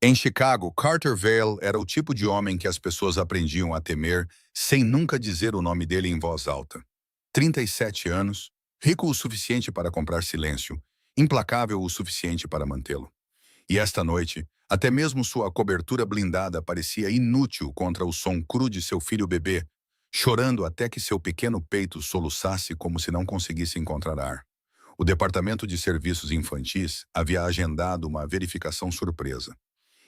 Em Chicago, Carter Vale era o tipo de homem que as pessoas aprendiam a temer sem nunca dizer o nome dele em voz alta. 37 anos, rico o suficiente para comprar silêncio, implacável o suficiente para mantê-lo. E esta noite, até mesmo sua cobertura blindada parecia inútil contra o som cru de seu filho bebê, chorando até que seu pequeno peito soluçasse como se não conseguisse encontrar ar. O Departamento de Serviços Infantis havia agendado uma verificação surpresa.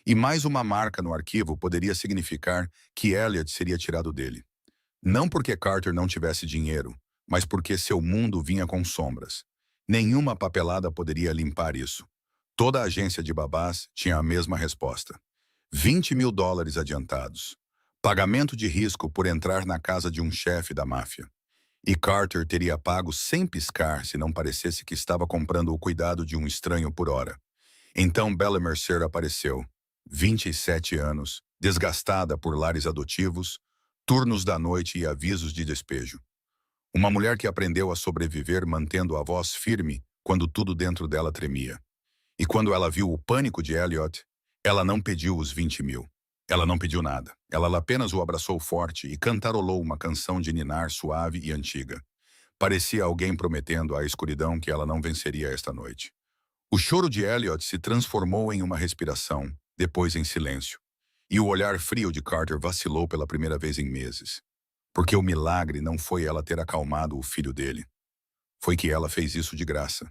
E mais uma marca no arquivo poderia significar que Elliot seria tirado dele. Não porque Carter não tivesse dinheiro, mas porque seu mundo vinha com sombras. Nenhuma papelada poderia limpar isso. Toda a agência de babás tinha a mesma resposta. 20 mil dólares adiantados. Pagamento de risco por entrar na casa de um chefe da máfia. E Carter teria pago sem piscar se não parecesse que estava comprando o cuidado de um estranho por hora. Então Bella Mercer apareceu. 27 anos, desgastada por lares adotivos, turnos da noite e avisos de despejo. Uma mulher que aprendeu a sobreviver mantendo a voz firme quando tudo dentro dela tremia. E quando ela viu o pânico de Elliot, ela não pediu os 20 mil. Ela não pediu nada. Ela apenas o abraçou forte e cantarolou uma canção de ninar suave e antiga. Parecia alguém prometendo à escuridão que ela não venceria esta noite. O choro de Elliot se transformou em uma respiração, depois em silêncio. E o olhar frio de Carter vacilou pela primeira vez em meses. Porque o milagre não foi ela ter acalmado o filho dele. Foi que ela fez isso de graça.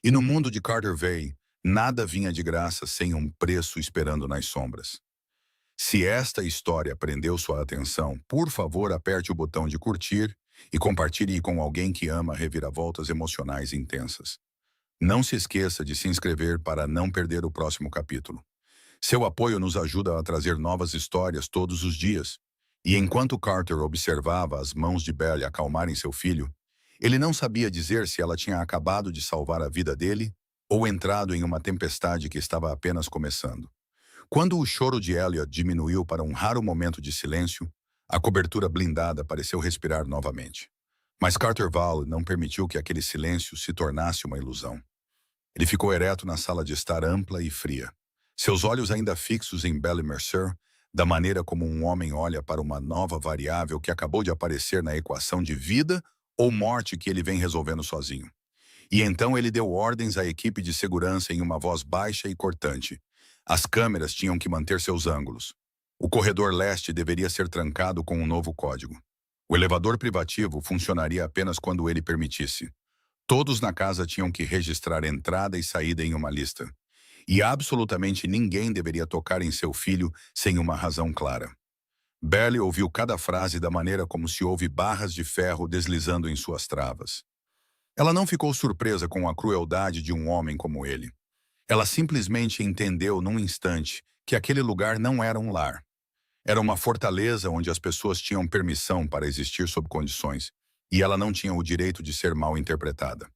E no mundo de Carter Vale, nada vinha de graça sem um preço esperando nas sombras. Se esta história prendeu sua atenção, por favor aperte o botão de curtir e compartilhe com alguém que ama reviravoltas emocionais intensas. Não se esqueça de se inscrever para não perder o próximo capítulo. Seu apoio nos ajuda a trazer novas histórias todos os dias. E enquanto Carter observava as mãos de Bella acalmarem seu filho, ele não sabia dizer se ela tinha acabado de salvar a vida dele ou entrado em uma tempestade que estava apenas começando. Quando o choro de Elliot diminuiu para um raro momento de silêncio, a cobertura blindada pareceu respirar novamente. Mas Carter Vale não permitiu que aquele silêncio se tornasse uma ilusão. Ele ficou ereto na sala de estar ampla e fria, seus olhos ainda fixos em Bella Mercer, da maneira como um homem olha para uma nova variável que acabou de aparecer na equação de vida ou morte que ele vem resolvendo sozinho. E então ele deu ordens à equipe de segurança em uma voz baixa e cortante. As câmeras tinham que manter seus ângulos. O corredor leste deveria ser trancado com um novo código. O elevador privativo funcionaria apenas quando ele permitisse. Todos na casa tinham que registrar entrada e saída em uma lista. E absolutamente ninguém deveria tocar em seu filho sem uma razão clara. Bella ouviu cada frase da maneira como se ouve barras de ferro deslizando em suas travas. Ela não ficou surpresa com a crueldade de um homem como ele. Ela simplesmente entendeu num instante que aquele lugar não era um lar. Era uma fortaleza onde as pessoas tinham permissão para existir sob condições, e ela não tinha o direito de ser mal interpretada.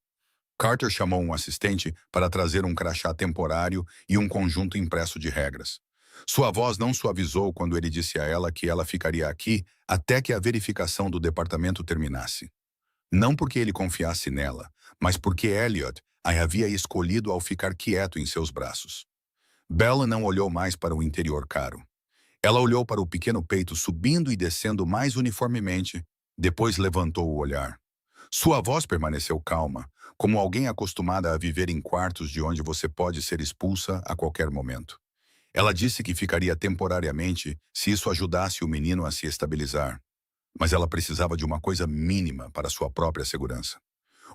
Carter chamou um assistente para trazer um crachá temporário e um conjunto impresso de regras. Sua voz não suavizou quando ele disse a ela que ela ficaria aqui até que a verificação do departamento terminasse. Não porque ele confiasse nela, mas porque Elliot a havia escolhido ao ficar quieto em seus braços. Bella não olhou mais para o interior caro. Ela olhou para o pequeno peito subindo e descendo mais uniformemente, depois levantou o olhar. Sua voz permaneceu calma, como alguém acostumada a viver em quartos de onde você pode ser expulsa a qualquer momento. Ela disse que ficaria temporariamente se isso ajudasse o menino a se estabilizar. Mas ela precisava de uma coisa mínima para sua própria segurança.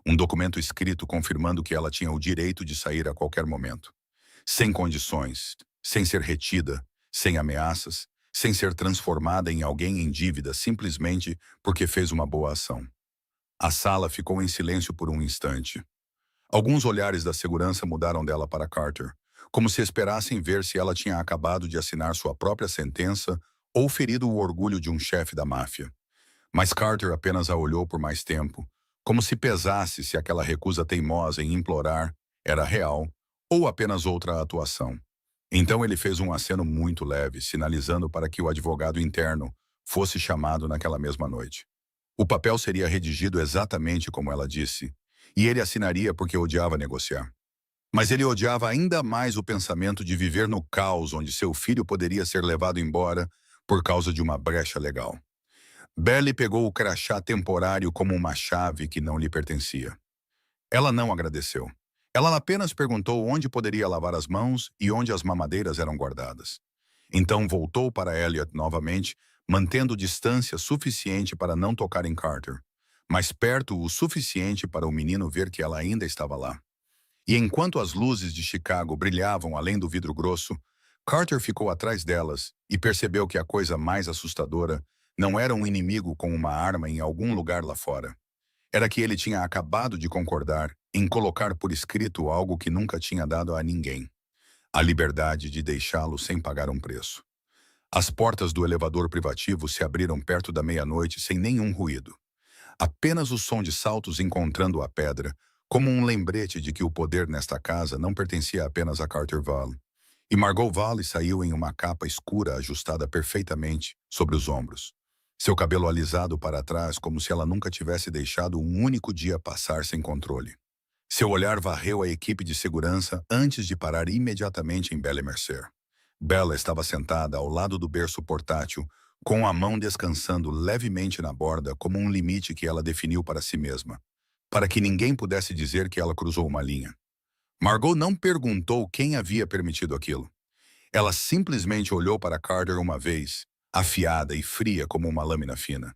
Um documento escrito confirmando que ela tinha o direito de sair a qualquer momento. Sem condições, sem ser retida, sem ameaças, sem ser transformada em alguém em dívida simplesmente porque fez uma boa ação. A sala ficou em silêncio por um instante. Alguns olhares da segurança mudaram dela para Carter, como se esperassem ver se ela tinha acabado de assinar sua própria sentença ou ferido o orgulho de um chefe da máfia. Mas Carter apenas a olhou por mais tempo, como se pesasse se aquela recusa teimosa em implorar era real ou apenas outra atuação. Então ele fez um aceno muito leve, sinalizando para que o advogado interno fosse chamado naquela mesma noite. O papel seria redigido exatamente como ela disse, e ele assinaria porque odiava negociar. Mas ele odiava ainda mais o pensamento de viver no caos onde seu filho poderia ser levado embora por causa de uma brecha legal. Belly pegou o crachá temporário como uma chave que não lhe pertencia. Ela não agradeceu. Ela apenas perguntou onde poderia lavar as mãos e onde as mamadeiras eram guardadas. Então voltou para Elliot novamente, mantendo distância suficiente para não tocar em Carter, mas perto o suficiente para o menino ver que ela ainda estava lá. E enquanto as luzes de Chicago brilhavam além do vidro grosso, Carter ficou atrás delas e percebeu que a coisa mais assustadora não era um inimigo com uma arma em algum lugar lá fora. Era que ele tinha acabado de concordar em colocar por escrito algo que nunca tinha dado a ninguém: a liberdade de deixá-lo sem pagar um preço. As portas do elevador privativo se abriram perto da meia-noite sem nenhum ruído. Apenas o som de saltos encontrando a pedra, como um lembrete de que o poder nesta casa não pertencia apenas a Carter Valley. E Margot Valley saiu em uma capa escura ajustada perfeitamente sobre os ombros. Seu cabelo alisado para trás como se ela nunca tivesse deixado um único dia passar sem controle. Seu olhar varreu a equipe de segurança antes de parar imediatamente em Belle Mercer. Bella estava sentada ao lado do berço portátil, com a mão descansando levemente na borda como um limite que ela definiu para si mesma, para que ninguém pudesse dizer que ela cruzou uma linha. Margot não perguntou quem havia permitido aquilo. Ela simplesmente olhou para Carter uma vez, afiada e fria como uma lâmina fina.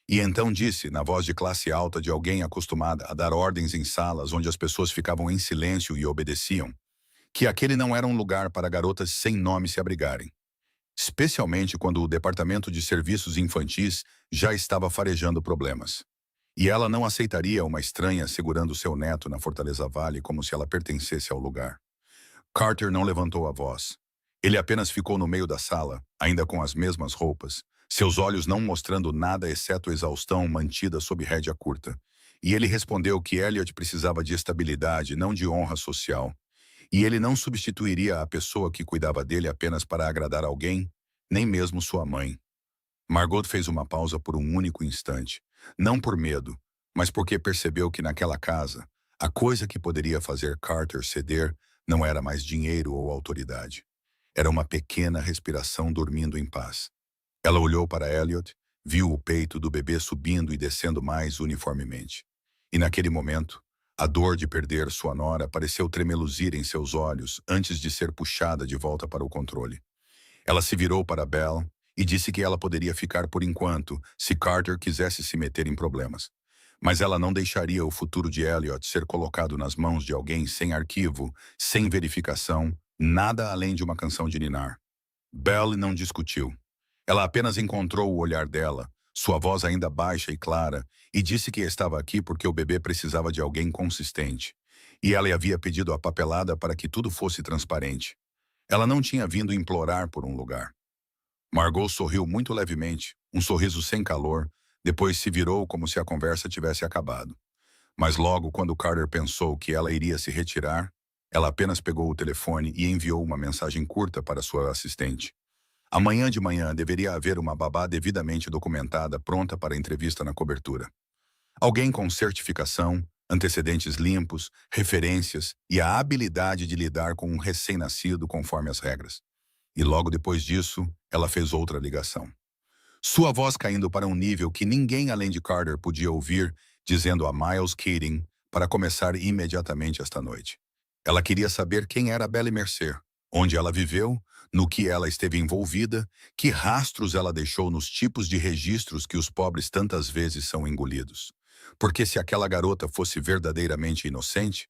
E então disse, na voz de classe alta de alguém acostumada a dar ordens em salas onde as pessoas ficavam em silêncio e obedeciam, que aquele não era um lugar para garotas sem nome se abrigarem. Especialmente quando o Departamento de Serviços Infantis já estava farejando problemas. E ela não aceitaria uma estranha segurando seu neto na Fortaleza Valley como se ela pertencesse ao lugar. Carter não levantou a voz. Ele apenas ficou no meio da sala, ainda com as mesmas roupas, seus olhos não mostrando nada exceto exaustão mantida sob rédea curta. E ele respondeu que Elliot precisava de estabilidade, não de honra social. E ele não substituiria a pessoa que cuidava dele apenas para agradar alguém, nem mesmo sua mãe. Margot fez uma pausa por um único instante, não por medo, mas porque percebeu que naquela casa, a coisa que poderia fazer Carter ceder não era mais dinheiro ou autoridade. Era uma pequena respiração dormindo em paz. Ela olhou para Elliot, viu o peito do bebê subindo e descendo mais uniformemente. E naquele momento, a dor de perder sua nora pareceu tremeluzir em seus olhos antes de ser puxada de volta para o controle. Ela se virou para Belle e disse que ela poderia ficar por enquanto se Carter quisesse se meter em problemas. Mas ela não deixaria o futuro de Elliot ser colocado nas mãos de alguém sem arquivo, sem verificação, nada além de uma canção de ninar. Belle não discutiu. Ela apenas encontrou o olhar dela, sua voz ainda baixa e clara, e disse que estava aqui porque o bebê precisava de alguém consistente. E ela havia pedido a papelada para que tudo fosse transparente. Ela não tinha vindo implorar por um lugar. Margot sorriu muito levemente, um sorriso sem calor, depois se virou como se a conversa tivesse acabado. Mas logo quando Carter pensou que ela iria se retirar, ela apenas pegou o telefone e enviou uma mensagem curta para sua assistente. Amanhã de manhã deveria haver uma babá devidamente documentada pronta para a entrevista na cobertura. Alguém com certificação, antecedentes limpos, referências e a habilidade de lidar com um recém-nascido conforme as regras. E logo depois disso, ela fez outra ligação. Sua voz caindo para um nível que ninguém além de Carter podia ouvir, dizendo a Miles Keating para começar imediatamente esta noite. Ela queria saber quem era Belle Mercer, onde ela viveu, no que ela esteve envolvida, que rastros ela deixou nos tipos de registros que os pobres tantas vezes são engolidos. Porque se aquela garota fosse verdadeiramente inocente,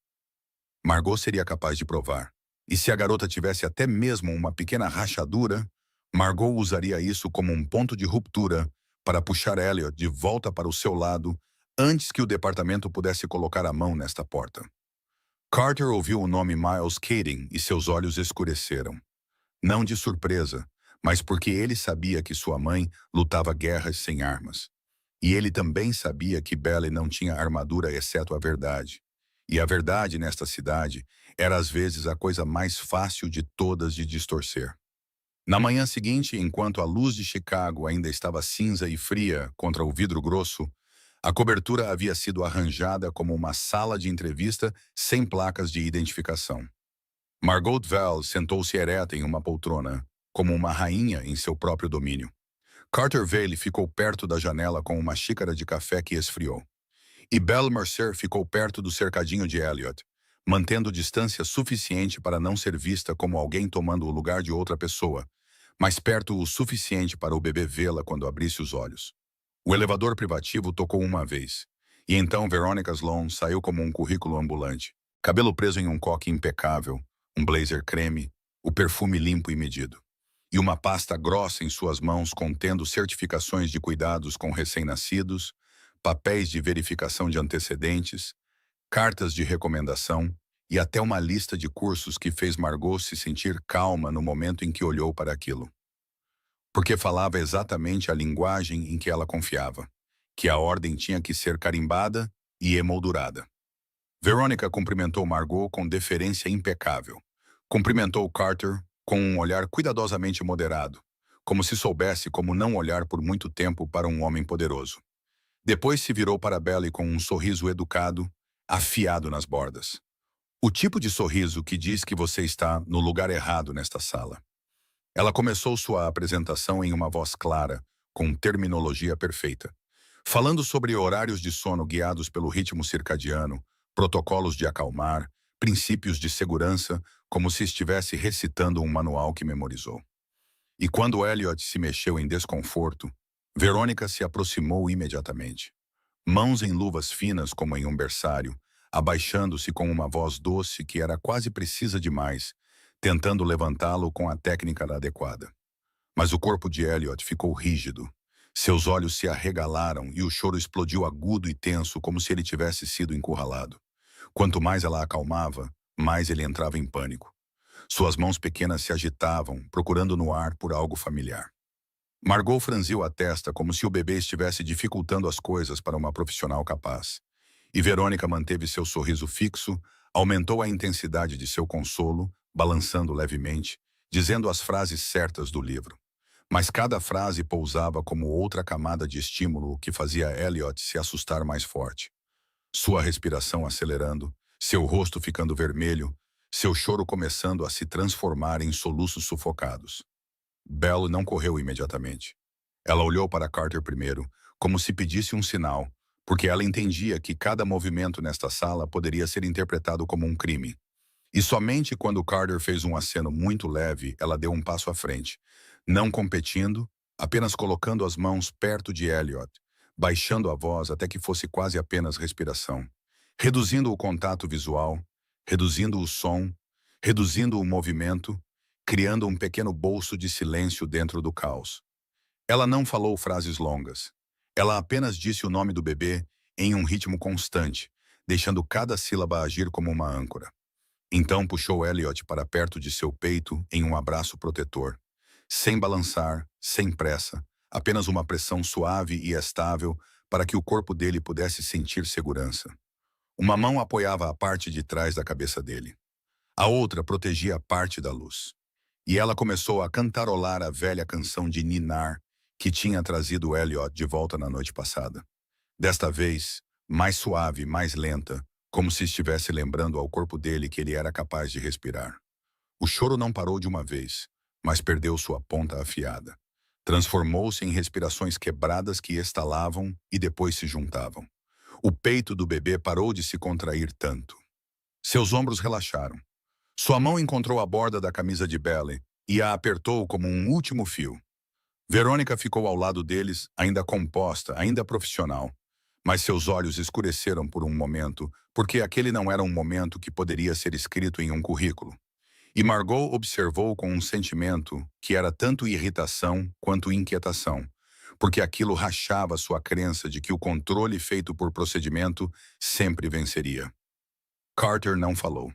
Margot seria capaz de provar. E se a garota tivesse até mesmo uma pequena rachadura, Margot usaria isso como um ponto de ruptura para puxar Elliot de volta para o seu lado antes que o departamento pudesse colocar a mão nesta porta. Carter ouviu o nome Miles Keating e seus olhos escureceram. Não de surpresa, mas porque ele sabia que sua mãe lutava guerras sem armas. E ele também sabia que Belle não tinha armadura exceto a verdade. E a verdade nesta cidade era às vezes a coisa mais fácil de todas de distorcer. Na manhã seguinte, enquanto a luz de Chicago ainda estava cinza e fria contra o vidro grosso, A cobertura havia sido arranjada como uma sala de entrevista sem placas de identificação. Margot Val sentou-se ereta em uma poltrona, como uma rainha em seu próprio domínio. Carter Vale ficou perto da janela com uma xícara de café que esfriou. E Belle Mercer ficou perto do cercadinho de Elliot, mantendo distância suficiente para não ser vista como alguém tomando o lugar de outra pessoa, mas perto o suficiente para o bebê vê-la quando abrisse os olhos. O elevador privativo tocou uma vez, e então Veronica Sloan saiu como um currículo ambulante, cabelo preso em um coque impecável, um blazer creme, o perfume limpo e medido, e uma pasta grossa em suas mãos contendo certificações de cuidados com recém-nascidos, papéis de verificação de antecedentes, cartas de recomendação e até uma lista de cursos que fez Margot se sentir calma no momento em que olhou para aquilo. Porque falava exatamente a linguagem em que ela confiava, que a ordem tinha que ser carimbada e emoldurada. Veronica cumprimentou Margot com deferência impecável. Cumprimentou Carter com um olhar cuidadosamente moderado, como se soubesse como não olhar por muito tempo para um homem poderoso. Depois se virou para Belle com um sorriso educado, afiado nas bordas. O tipo de sorriso que diz que você está no lugar errado nesta sala. Ela começou sua apresentação em uma voz clara, com terminologia perfeita, falando sobre horários de sono guiados pelo ritmo circadiano, protocolos de acalmar, princípios de segurança, como se estivesse recitando um manual que memorizou. E quando Elliot se mexeu em desconforto, Verônica se aproximou imediatamente. Mãos em luvas finas como em um berçário, abaixando-se com uma voz doce que era quase precisa demais, tentando levantá-lo com a técnica adequada. Mas o corpo de Elliot ficou rígido. Seus olhos se arregalaram e o choro explodiu agudo e tenso como se ele tivesse sido encurralado. Quanto mais ela acalmava, mais ele entrava em pânico. Suas mãos pequenas se agitavam, procurando no ar por algo familiar. Margot franziu a testa como se o bebê estivesse dificultando as coisas para uma profissional capaz. E Verônica manteve seu sorriso fixo, aumentou a intensidade de seu consolo, balançando levemente, dizendo as frases certas do livro. Mas cada frase pousava como outra camada de estímulo que fazia Elliot se assustar mais forte. Sua respiração acelerando, seu rosto ficando vermelho, seu choro começando a se transformar em soluços sufocados. Belle não correu imediatamente. Ela olhou para Carter primeiro, como se pedisse um sinal, porque ela entendia que cada movimento nesta sala poderia ser interpretado como um crime. E somente quando Carter fez um aceno muito leve, ela deu um passo à frente, não competindo, apenas colocando as mãos perto de Elliot, baixando a voz até que fosse quase apenas respiração, reduzindo o contato visual, reduzindo o som, reduzindo o movimento, criando um pequeno bolso de silêncio dentro do caos. Ela não falou frases longas. Ela apenas disse o nome do bebê em um ritmo constante, deixando cada sílaba agir como uma âncora. Então puxou Elliot para perto de seu peito em um abraço protetor. Sem balançar, sem pressa, apenas uma pressão suave e estável para que o corpo dele pudesse sentir segurança. Uma mão apoiava a parte de trás da cabeça dele. A outra protegia a parte da luz. E ela começou a cantarolar a velha canção de ninar que tinha trazido Elliot de volta na noite passada. Desta vez, mais suave, mais lenta, como se estivesse lembrando ao corpo dele que ele era capaz de respirar. O choro não parou de uma vez, mas perdeu sua ponta afiada. Transformou-se em respirações quebradas que estalavam e depois se juntavam. O peito do bebê parou de se contrair tanto. Seus ombros relaxaram. Sua mão encontrou a borda da camisa de Belle e a apertou como um último fio. Verônica ficou ao lado deles, ainda composta, ainda profissional. Mas seus olhos escureceram por um momento, porque aquele não era um momento que poderia ser escrito em um currículo. E Margot observou com um sentimento que era tanto irritação quanto inquietação, porque aquilo rachava sua crença de que o controle feito por procedimento sempre venceria. Carter não falou.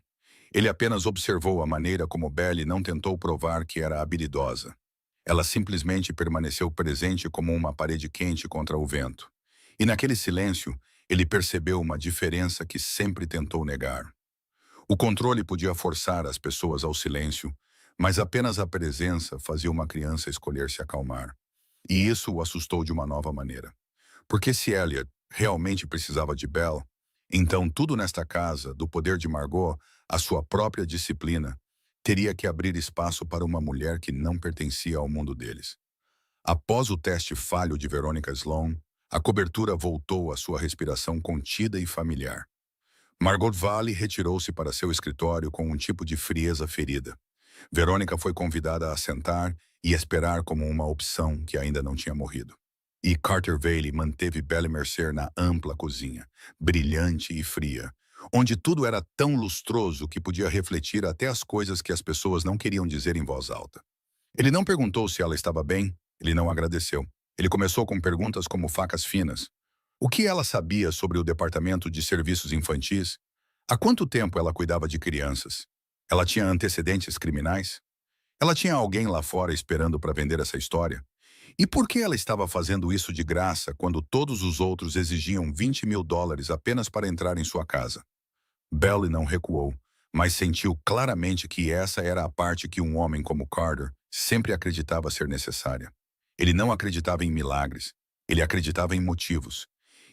Ele apenas observou a maneira como Belle não tentou provar que era habilidosa. Ela simplesmente permaneceu presente como uma parede quente contra o vento. E naquele silêncio, ele percebeu uma diferença que sempre tentou negar. O controle podia forçar as pessoas ao silêncio, mas apenas a presença fazia uma criança escolher se acalmar. E isso o assustou de uma nova maneira. Porque se Elliot realmente precisava de Belle, então tudo nesta casa, do poder de Margot, a sua própria disciplina, teria que abrir espaço para uma mulher que não pertencia ao mundo deles. Após o teste falho de Veronica Sloan, a cobertura voltou à sua respiração contida e familiar. Margot Valley retirou-se para seu escritório com um tipo de frieza ferida. Verônica foi convidada a sentar e esperar como uma opção que ainda não tinha morrido. E Carter Valley manteve Belle Mercer na ampla cozinha, brilhante e fria, onde tudo era tão lustroso que podia refletir até as coisas que as pessoas não queriam dizer em voz alta. Ele não perguntou se ela estava bem, ele não agradeceu. Ele começou com perguntas como facas finas. O que ela sabia sobre o departamento de serviços infantis? Há quanto tempo ela cuidava de crianças? Ela tinha antecedentes criminais? Ela tinha alguém lá fora esperando para vender essa história? E por que ela estava fazendo isso de graça quando todos os outros exigiam $20.000 apenas para entrar em sua casa? Belle não recuou, mas sentiu claramente que essa era a parte que um homem como Carter sempre acreditava ser necessária. Ele não acreditava em milagres, ele acreditava em motivos.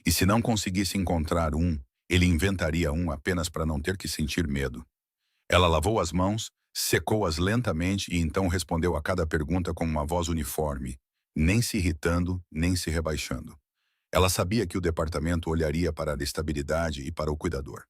E se não conseguisse encontrar um, ele inventaria um apenas para não ter que sentir medo. Ela lavou as mãos, secou-as lentamente e então respondeu a cada pergunta com uma voz uniforme, nem se irritando, nem se rebaixando. Ela sabia que o departamento olharia para a estabilidade e para o cuidador.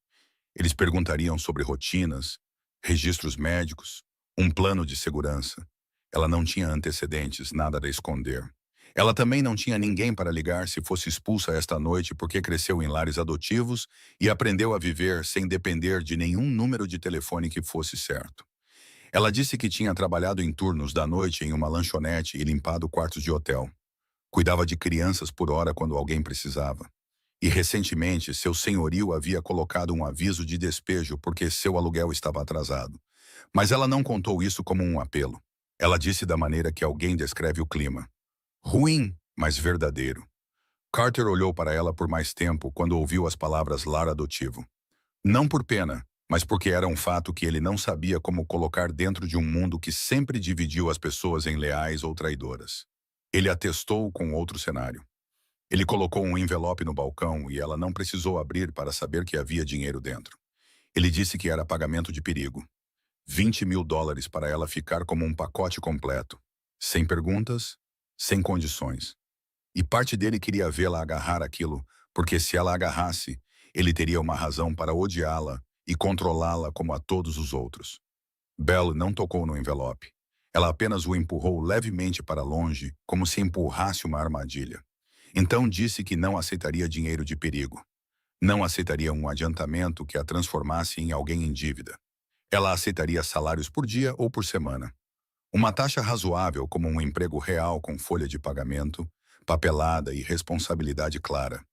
Eles perguntariam sobre rotinas, registros médicos, um plano de segurança. Ela não tinha antecedentes, nada a esconder. Ela também não tinha ninguém para ligar se fosse expulsa esta noite porque cresceu em lares adotivos e aprendeu a viver sem depender de nenhum número de telefone que fosse certo. Ela disse que tinha trabalhado em turnos da noite em uma lanchonete e limpado quartos de hotel. Cuidava de crianças por hora quando alguém precisava. E recentemente, seu senhorio havia colocado um aviso de despejo porque seu aluguel estava atrasado. Mas ela não contou isso como um apelo. Ela disse da maneira que alguém descreve o clima. Ruim, mas verdadeiro. Carter olhou para ela por mais tempo quando ouviu as palavras lar adotivo. Não por pena, mas porque era um fato que ele não sabia como colocar dentro de um mundo que sempre dividiu as pessoas em leais ou traidoras. Ele atestou com outro cenário. Ele colocou um envelope no balcão e ela não precisou abrir para saber que havia dinheiro dentro. Ele disse que era pagamento de perigo. $20.000 para ela ficar como um pacote completo. Sem perguntas, sem condições. E parte dele queria vê-la agarrar aquilo, porque se ela agarrasse, ele teria uma razão para odiá-la e controlá-la como a todos os outros. Belle não tocou no envelope. Ela apenas o empurrou levemente para longe, como se empurrasse uma armadilha. Então disse que não aceitaria dinheiro de perigo. Não aceitaria um adiantamento que a transformasse em alguém em dívida. Ela aceitaria salários por dia ou por semana. Uma taxa razoável como um emprego real com folha de pagamento, papelada e responsabilidade clara.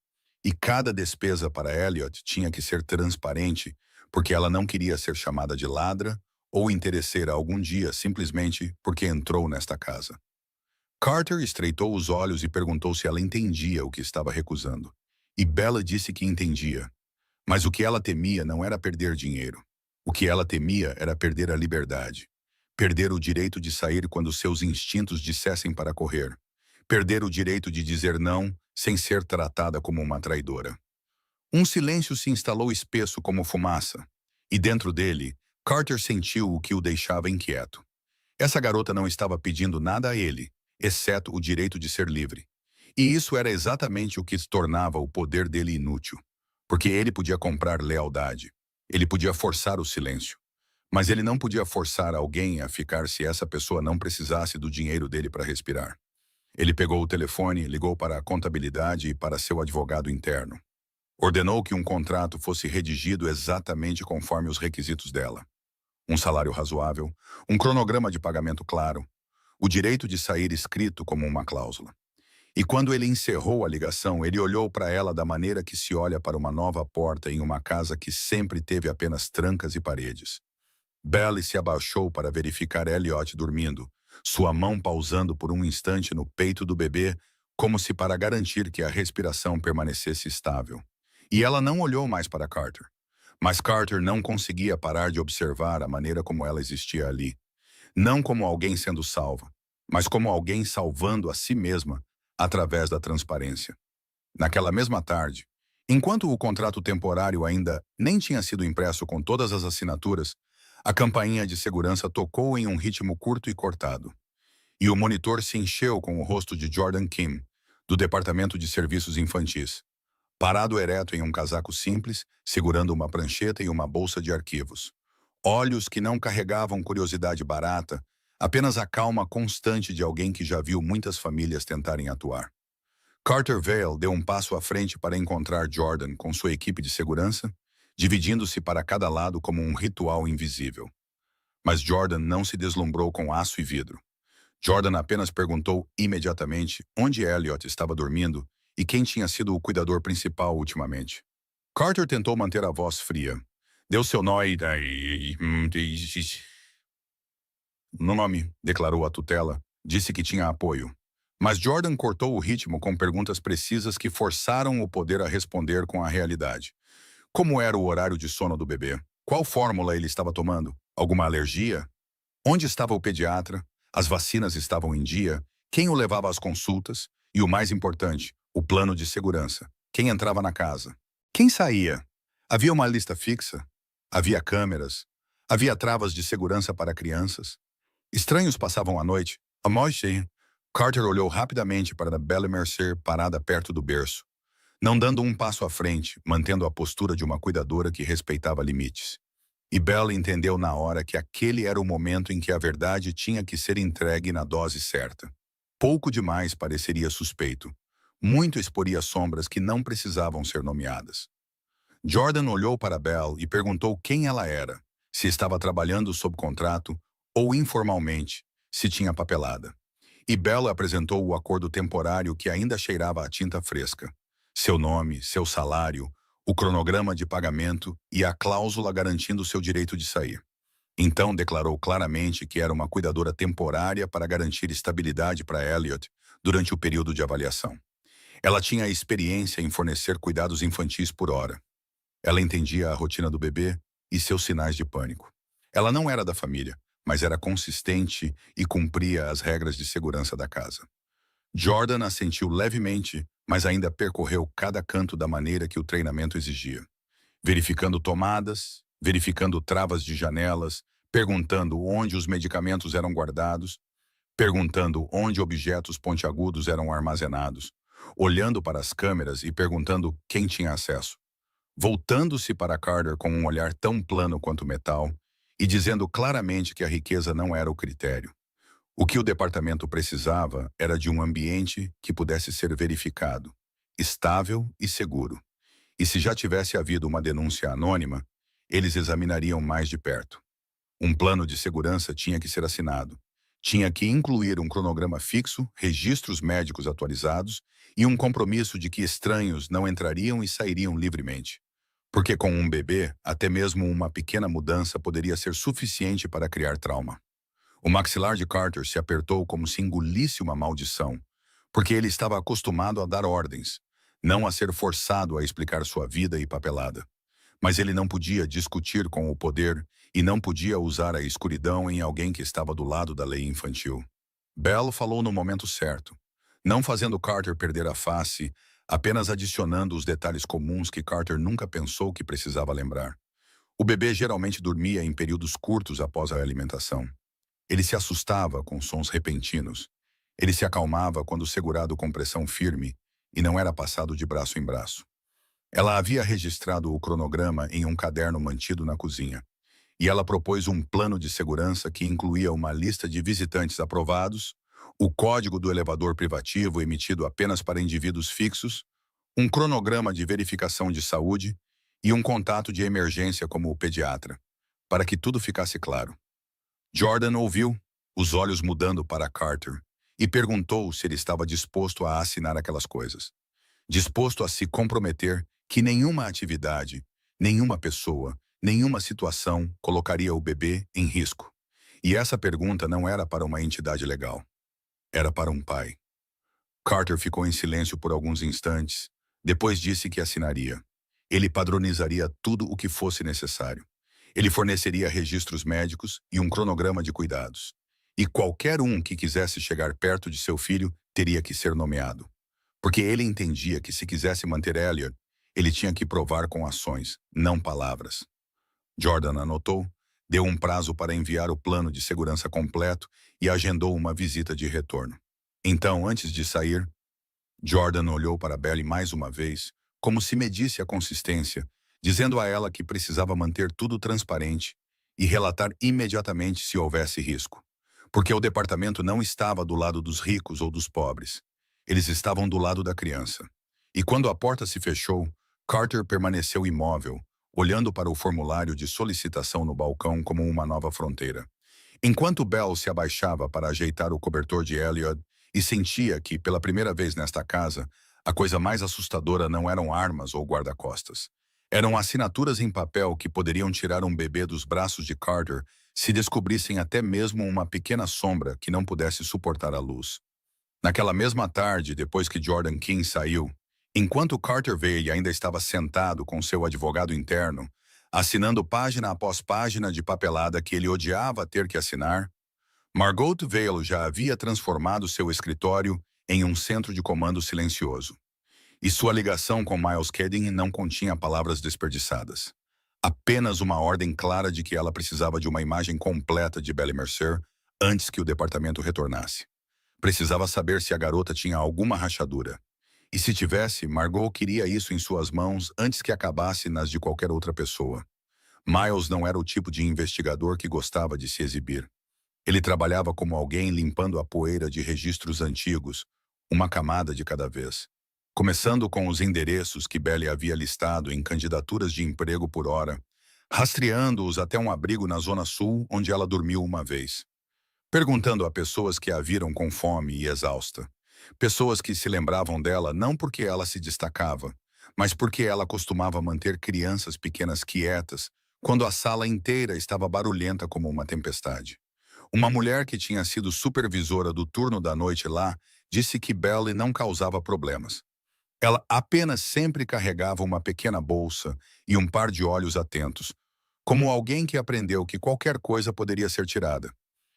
E cada despesa para Elliot tinha que ser transparente, porque ela não queria ser chamada de ladra ou interesseira algum dia simplesmente porque entrou nesta casa. Carter estreitou os olhos e perguntou se ela entendia o que estava recusando. E Bella disse que entendia. Mas o que ela temia não era perder dinheiro. O que ela temia era perder a liberdade. Perder o direito de sair quando seus instintos dissessem para correr. Perder o direito de dizer não sem ser tratada como uma traidora. Um silêncio se instalou espesso como fumaça. E dentro dele, Carter sentiu o que o deixava inquieto. Essa garota não estava pedindo nada a ele, exceto o direito de ser livre. E isso era exatamente o que tornava o poder dele inútil. Porque ele podia comprar lealdade. Ele podia forçar o silêncio. Mas ele não podia forçar alguém a ficar se essa pessoa não precisasse do dinheiro dele para respirar. Ele pegou o telefone, ligou para a contabilidade e para seu advogado interno. Ordenou que um contrato fosse redigido exatamente conforme os requisitos dela. Um salário razoável, um cronograma de pagamento claro, o direito de sair escrito como uma cláusula. E quando ele encerrou a ligação, ele olhou para ela da maneira que se olha para uma nova porta em uma casa que sempre teve apenas trancas e paredes. Belle se abaixou para verificar Elliot dormindo, sua mão pausando por um instante no peito do bebê, como se para garantir que a respiração permanecesse estável. E ela não olhou mais para Carter. Mas Carter não conseguia parar de observar a maneira como ela existia ali. Não como alguém sendo salva, mas como alguém salvando a si mesma através da transparência. Naquela mesma tarde, enquanto o contrato temporário ainda nem tinha sido impresso com todas as assinaturas, a campainha de segurança tocou em um ritmo curto e cortado. E o monitor se encheu com o rosto de Jordan Kim, do Departamento de Serviços Infantis, parado ereto em um casaco simples, segurando uma prancheta e uma bolsa de arquivos. Olhos que não carregavam curiosidade barata, apenas a calma constante de alguém que já viu muitas famílias tentarem atuar. Carter Vale deu um passo à frente para encontrar Jordan com sua equipe de segurança, dividindo-se para cada lado como um ritual invisível. Mas Jordan não se deslumbrou com aço e vidro. Jordan apenas perguntou imediatamente onde Elliot estava dormindo e quem tinha sido o cuidador principal ultimamente. Carter tentou manter a voz fria. Deu seu nó e... No nome, declarou a tutela, disse que tinha apoio. Mas Jordan cortou o ritmo com perguntas precisas que forçaram o poder a responder com a realidade. Como era o horário de sono do bebê? Qual fórmula ele estava tomando? Alguma alergia? Onde estava o pediatra? As vacinas estavam em dia? Quem o levava às consultas? E o mais importante, o plano de segurança. Quem entrava na casa? Quem saía? Havia uma lista fixa? Havia câmeras? Havia travas de segurança para crianças? Estranhos passavam a noite. A Moishe. Carter olhou rapidamente para Belle Mercer parada perto do berço, não dando um passo à frente, mantendo a postura de uma cuidadora que respeitava limites. E Belle entendeu na hora que aquele era o momento em que a verdade tinha que ser entregue na dose certa. Pouco demais pareceria suspeito. Muito exporia sombras que não precisavam ser nomeadas. Jordan olhou para Belle e perguntou quem ela era, se estava trabalhando sob contrato ou informalmente, se tinha papelada. E Belle apresentou o acordo temporário que ainda cheirava a tinta fresca. Seu nome, seu salário, o cronograma de pagamento e a cláusula garantindo seu direito de sair. Então declarou claramente que era uma cuidadora temporária para garantir estabilidade para Elliot durante o período de avaliação. Ela tinha experiência em fornecer cuidados infantis por hora. Ela entendia a rotina do bebê e seus sinais de pânico. Ela não era da família, mas era consistente e cumpria as regras de segurança da casa. Jordan assentiu levemente, mas ainda percorreu cada canto da maneira que o treinamento exigia. Verificando tomadas, verificando travas de janelas, perguntando onde os medicamentos eram guardados, perguntando onde objetos pontiagudos eram armazenados, olhando para as câmeras e perguntando quem tinha acesso. Voltando-se para Carter com um olhar tão plano quanto metal e dizendo claramente que a riqueza não era o critério. O que o departamento precisava era de um ambiente que pudesse ser verificado, estável e seguro. E se já tivesse havido uma denúncia anônima, eles examinariam mais de perto. Um plano de segurança tinha que ser assinado. Tinha que incluir um cronograma fixo, registros médicos atualizados e um compromisso de que estranhos não entrariam e sairiam livremente. Porque com um bebê, até mesmo uma pequena mudança poderia ser suficiente para criar trauma. O maxilar de Carter se apertou como se engolisse uma maldição, porque ele estava acostumado a dar ordens, não a ser forçado a explicar sua vida e papelada. Mas ele não podia discutir com o poder e não podia usar a escuridão em alguém que estava do lado da lei infantil. Belle falou no momento certo, não fazendo Carter perder a face, apenas adicionando os detalhes comuns que Carter nunca pensou que precisava lembrar. O bebê geralmente dormia em períodos curtos após a alimentação. Ele se assustava com sons repentinos. Ele se acalmava quando segurado com pressão firme e não era passado de braço em braço. Ela havia registrado o cronograma em um caderno mantido na cozinha. E ela propôs um plano de segurança que incluía uma lista de visitantes aprovados, o código do elevador privativo emitido apenas para indivíduos fixos, um cronograma de verificação de saúde e um contato de emergência como o pediatra, para que tudo ficasse claro. Jordan ouviu, os olhos mudando para Carter, e perguntou se ele estava disposto a assinar aquelas coisas. Disposto a se comprometer que nenhuma atividade, nenhuma pessoa, nenhuma situação colocaria o bebê em risco. E essa pergunta não era para uma entidade legal. Era para um pai. Carter ficou em silêncio por alguns instantes, depois disse que assinaria. Ele padronizaria tudo o que fosse necessário. Ele forneceria registros médicos e um cronograma de cuidados. E qualquer um que quisesse chegar perto de seu filho teria que ser nomeado. porque ele entendia que se quisesse manter Elliot, ele tinha que provar com ações, não palavras. Jordan anotou, deu um prazo para enviar o plano de segurança completo e agendou uma visita de retorno. Então, antes de sair, Jordan olhou para Belly mais uma vez, como se medisse a consistência, dizendo a ela que precisava manter tudo transparente e relatar imediatamente se houvesse risco. Porque o departamento não estava do lado dos ricos ou dos pobres. Eles estavam do lado da criança. E quando a porta se fechou, Carter permaneceu imóvel, olhando para o formulário de solicitação no balcão como uma nova fronteira. Enquanto Bell se abaixava para ajeitar o cobertor de Elliot e sentia que, pela primeira vez nesta casa, a coisa mais assustadora não eram armas ou guarda-costas. Eram assinaturas em papel que poderiam tirar um bebê dos braços de Carter se descobrissem até mesmo uma pequena sombra que não pudesse suportar a luz. Naquela mesma tarde, depois que Jordan King saiu, enquanto Carter Veil ainda estava sentado com seu advogado interno, assinando página após página de papelada que ele odiava ter que assinar, Margot Veil já havia transformado seu escritório em um centro de comando silencioso. E sua ligação com Miles Kedding não continha palavras desperdiçadas. Apenas uma ordem clara de que ela precisava de uma imagem completa de Belly Mercer antes que o departamento retornasse. Precisava saber se a garota tinha alguma rachadura. E se tivesse, Margot queria isso em suas mãos antes que acabasse nas de qualquer outra pessoa. Miles não era o tipo de investigador que gostava de se exibir. Ele trabalhava como alguém limpando a poeira de registros antigos, uma camada de cada vez. Começando com os endereços que Belly havia listado em candidaturas de emprego por hora, rastreando-os até um abrigo na Zona Sul onde ela dormiu uma vez. Perguntando a pessoas que a viram com fome e exausta. Pessoas que se lembravam dela não porque ela se destacava, mas porque ela costumava manter crianças pequenas quietas quando a sala inteira estava barulhenta como uma tempestade. Uma mulher que tinha sido supervisora do turno da noite lá disse que Belly não causava problemas. Ela apenas sempre carregava uma pequena bolsa e um par de olhos atentos, como alguém que aprendeu que qualquer coisa poderia ser tirada.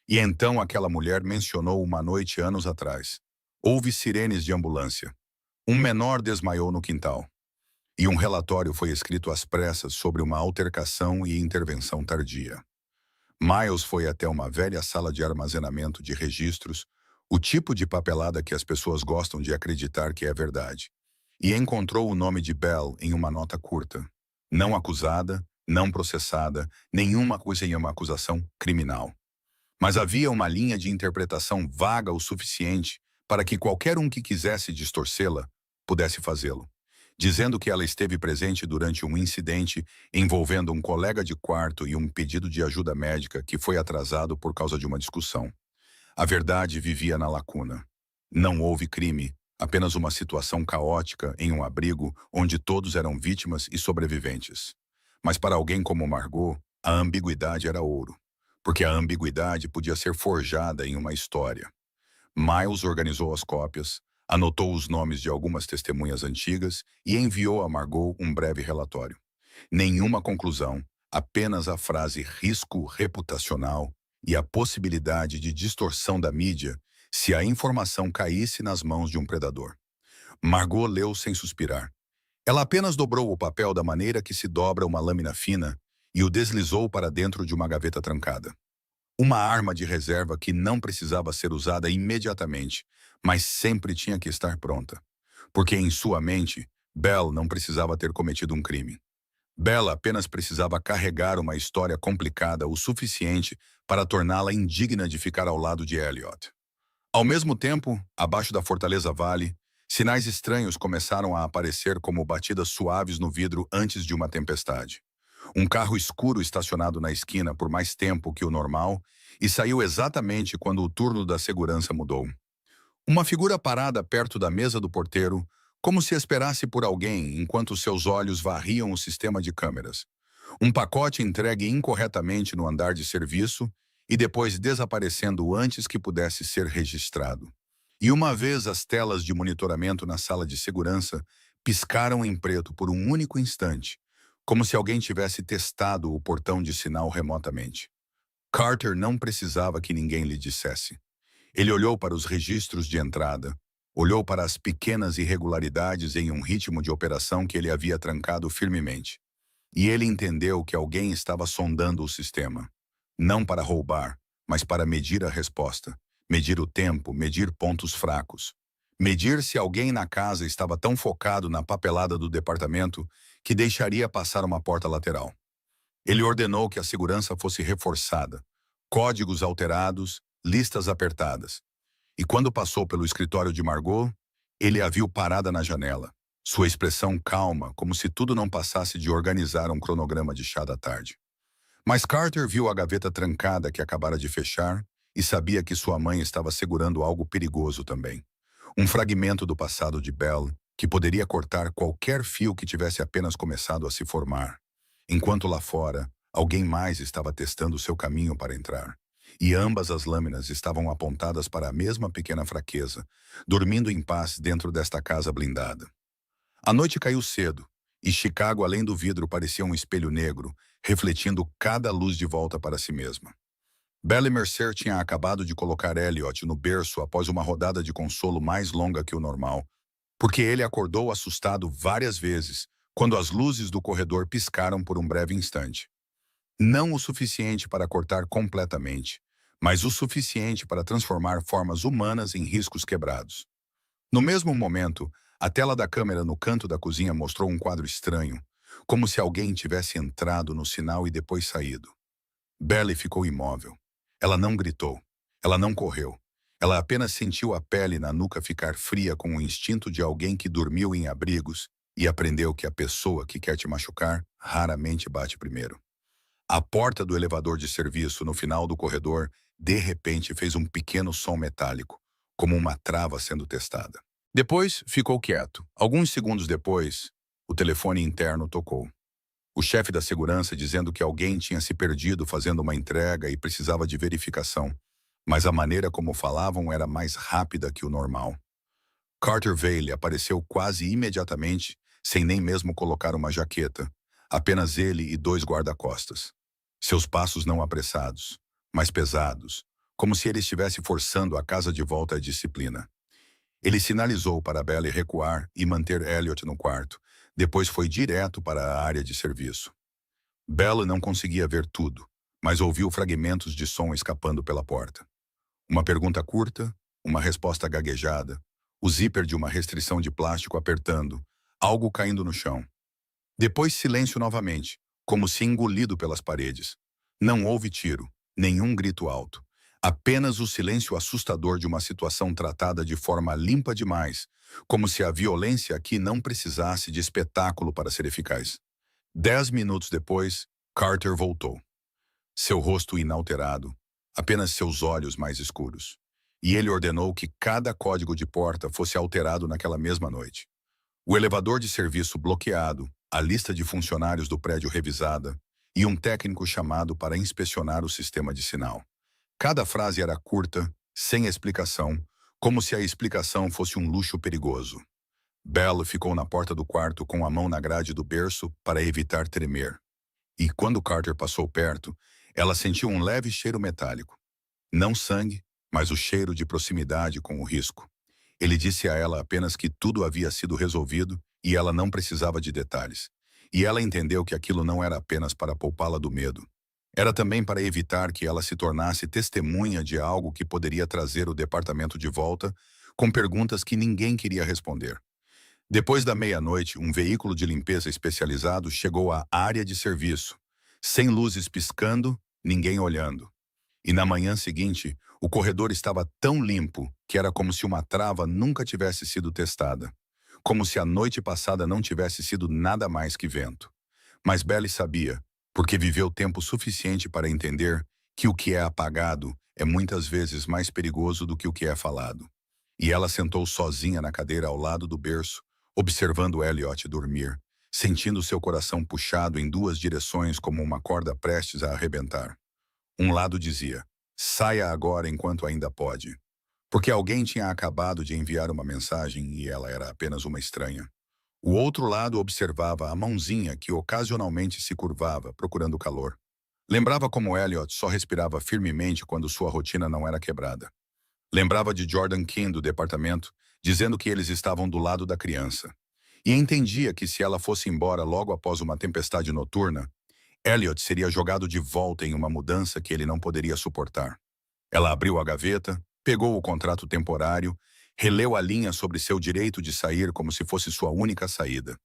E então aquela mulher mencionou uma noite anos atrás. Houve sirenes de ambulância. Um menor desmaiou no quintal. E um relatório foi escrito às pressas sobre uma altercação e intervenção tardia. Miles foi até uma velha sala de armazenamento de registros, o tipo de papelada que as pessoas gostam de acreditar que é verdade, e encontrou o nome de Bell em uma nota curta. Não acusada, não processada, nenhuma coisa em uma acusação criminal. Mas havia uma linha de interpretação vaga o suficiente para que qualquer um que quisesse distorcê-la pudesse fazê-lo, dizendo que ela esteve presente durante um incidente envolvendo um colega de quarto e um pedido de ajuda médica que foi atrasado por causa de uma discussão. A verdade vivia na lacuna. Não houve crime, apenas uma situação caótica em um abrigo onde todos eram vítimas e sobreviventes. Mas para alguém como Margot, a ambiguidade era ouro, porque a ambiguidade podia ser forjada em uma história. Miles organizou as cópias, anotou os nomes de algumas testemunhas antigas e enviou a Margot um breve relatório. Nenhuma conclusão, apenas a frase risco reputacional e a possibilidade de distorção da mídia se a informação caísse nas mãos de um predador. Margot leu sem suspirar. Ela apenas dobrou o papel da maneira que se dobra uma lâmina fina e o deslizou para dentro de uma gaveta trancada. Uma arma de reserva que não precisava ser usada imediatamente, mas sempre tinha que estar pronta. Porque em sua mente, Bell não precisava ter cometido um crime. Bell apenas precisava carregar uma história complicada o suficiente para torná-la indigna de ficar ao lado de Elliot. Ao mesmo tempo, abaixo da Fortaleza Vale, sinais estranhos começaram a aparecer como batidas suaves no vidro antes de uma tempestade. Um carro escuro estacionado na esquina por mais tempo que o normal e saiu exatamente quando o turno da segurança mudou. Uma figura parada perto da mesa do porteiro, como se esperasse por alguém enquanto seus olhos varriam o sistema de câmeras. Um pacote entregue incorretamente no andar de serviço e depois desaparecendo antes que pudesse ser registrado. E uma vez as telas de monitoramento na sala de segurança piscaram em preto por um único instante, como se alguém tivesse testado o portão de sinal remotamente. Carter não precisava que ninguém lhe dissesse. Ele olhou para os registros de entrada, Olhou para as pequenas irregularidades em um ritmo de operação que ele havia trancado firmemente. E ele entendeu que alguém estava sondando o sistema. Não para roubar, mas para medir a resposta. Medir o tempo, medir pontos fracos. Medir se alguém na casa estava tão focado na papelada do departamento que deixaria passar uma porta lateral. Ele ordenou que a segurança fosse reforçada. Códigos alterados, listas apertadas. E quando passou pelo escritório de Margot, ele a viu parada na janela. Sua expressão calma, como se tudo não passasse de organizar um cronograma de chá da tarde. Mas Carter viu a gaveta trancada que acabara de fechar e sabia que sua mãe estava segurando algo perigoso também. Um fragmento do passado de Belle que poderia cortar qualquer fio que tivesse apenas começado a se formar. Enquanto lá fora, alguém mais estava testando seu caminho para entrar. E ambas as lâminas estavam apontadas para a mesma pequena fraqueza, dormindo em paz dentro desta casa blindada. A noite caiu cedo, e Chicago, além do vidro, parecia um espelho negro, refletindo cada luz de volta para si mesma. Belle Mercer tinha acabado de colocar Elliot no berço após uma rodada de consolo mais longa que o normal, porque ele acordou assustado várias vezes quando as luzes do corredor piscaram por um breve instante. Não o suficiente para cortar completamente, mas o suficiente para transformar formas humanas em riscos quebrados. No mesmo momento, a tela da câmera no canto da cozinha mostrou um quadro estranho, como se alguém tivesse entrado no sinal e depois saído. Belle ficou imóvel. Ela não gritou. Ela não correu. Ela apenas sentiu a pele na nuca ficar fria com o instinto de alguém que dormiu em abrigos e aprendeu que a pessoa que quer te machucar raramente bate primeiro. A porta do elevador de serviço no final do corredor de repente fez um pequeno som metálico, como uma trava sendo testada. Depois ficou quieto. Alguns segundos depois, o telefone interno tocou. O chefe da segurança dizendo que alguém tinha se perdido fazendo uma entrega e precisava de verificação, mas a maneira como falavam era mais rápida que o normal. Carter Vale apareceu quase imediatamente, sem nem mesmo colocar uma jaqueta, apenas ele e 2 guarda-costas. Seus passos não apressados, mas pesados, como se ele estivesse forçando a casa de volta à disciplina. Ele sinalizou para Belle recuar e manter Elliot no quarto. Depois foi direto para a área de serviço. Belle não conseguia ver tudo, mas ouviu fragmentos de som escapando pela porta. Uma pergunta curta, uma resposta gaguejada, o zíper de uma restrição de plástico apertando, algo caindo no chão. Depois silêncio novamente, como se engolido pelas paredes. Não houve tiro, nenhum grito alto. Apenas o silêncio assustador de uma situação tratada de forma limpa demais, como se a violência aqui não precisasse de espetáculo para ser eficaz. 10 minutos depois, Carter voltou. Seu rosto inalterado, apenas seus olhos mais escuros. E ele ordenou que cada código de porta fosse alterado naquela mesma noite. O elevador de serviço bloqueado, a lista de funcionários do prédio revisada e um técnico chamado para inspecionar o sistema de sinal. Cada frase era curta, sem explicação, como se a explicação fosse um luxo perigoso. Belle ficou na porta do quarto com a mão na grade do berço para evitar tremer. E quando Carter passou perto, ela sentiu um leve cheiro metálico. Não sangue, mas o cheiro de proximidade com o risco. Ele disse a ela apenas que tudo havia sido resolvido e ela não precisava de detalhes. E ela entendeu que aquilo não era apenas para poupá-la do medo. Era também para evitar que ela se tornasse testemunha de algo que poderia trazer o departamento de volta com perguntas que ninguém queria responder. Depois da meia-noite, um veículo de limpeza especializado chegou à área de serviço, sem luzes piscando, ninguém olhando. E na manhã seguinte, o corredor estava tão limpo que era como se uma trava nunca tivesse sido testada, como se a noite passada não tivesse sido nada mais que vento. Mas Belle sabia, porque viveu tempo suficiente para entender que o que é apagado é muitas vezes mais perigoso do que o que é falado. E ela sentou sozinha na cadeira ao lado do berço, observando Elliot dormir, sentindo seu coração puxado em 2 direções como uma corda prestes a arrebentar. Um lado dizia, saia agora enquanto ainda pode, porque alguém tinha acabado de enviar uma mensagem e ela era apenas uma estranha. O outro lado observava a mãozinha que ocasionalmente se curvava, procurando calor. Lembrava como Elliot só respirava firmemente quando sua rotina não era quebrada. Lembrava de Jordan King do departamento, dizendo que eles estavam do lado da criança. E entendia que se ela fosse embora logo após uma tempestade noturna, Elliot seria jogado de volta em uma mudança que ele não poderia suportar. Ela abriu a gaveta, pegou o contrato temporário, releu a linha sobre seu direito de sair como se fosse sua única saída.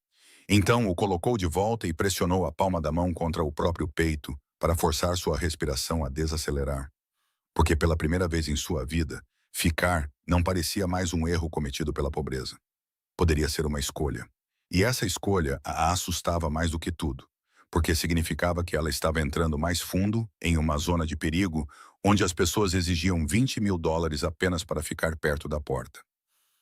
Então o colocou de volta e pressionou a palma da mão contra o próprio peito para forçar sua respiração a desacelerar. Porque pela primeira vez em sua vida, ficar não parecia mais um erro cometido pela pobreza. Poderia ser uma escolha. E essa escolha a assustava mais do que tudo, porque significava que ela estava entrando mais fundo em uma zona de perigo onde as pessoas exigiam $20.000 apenas para ficar perto da porta.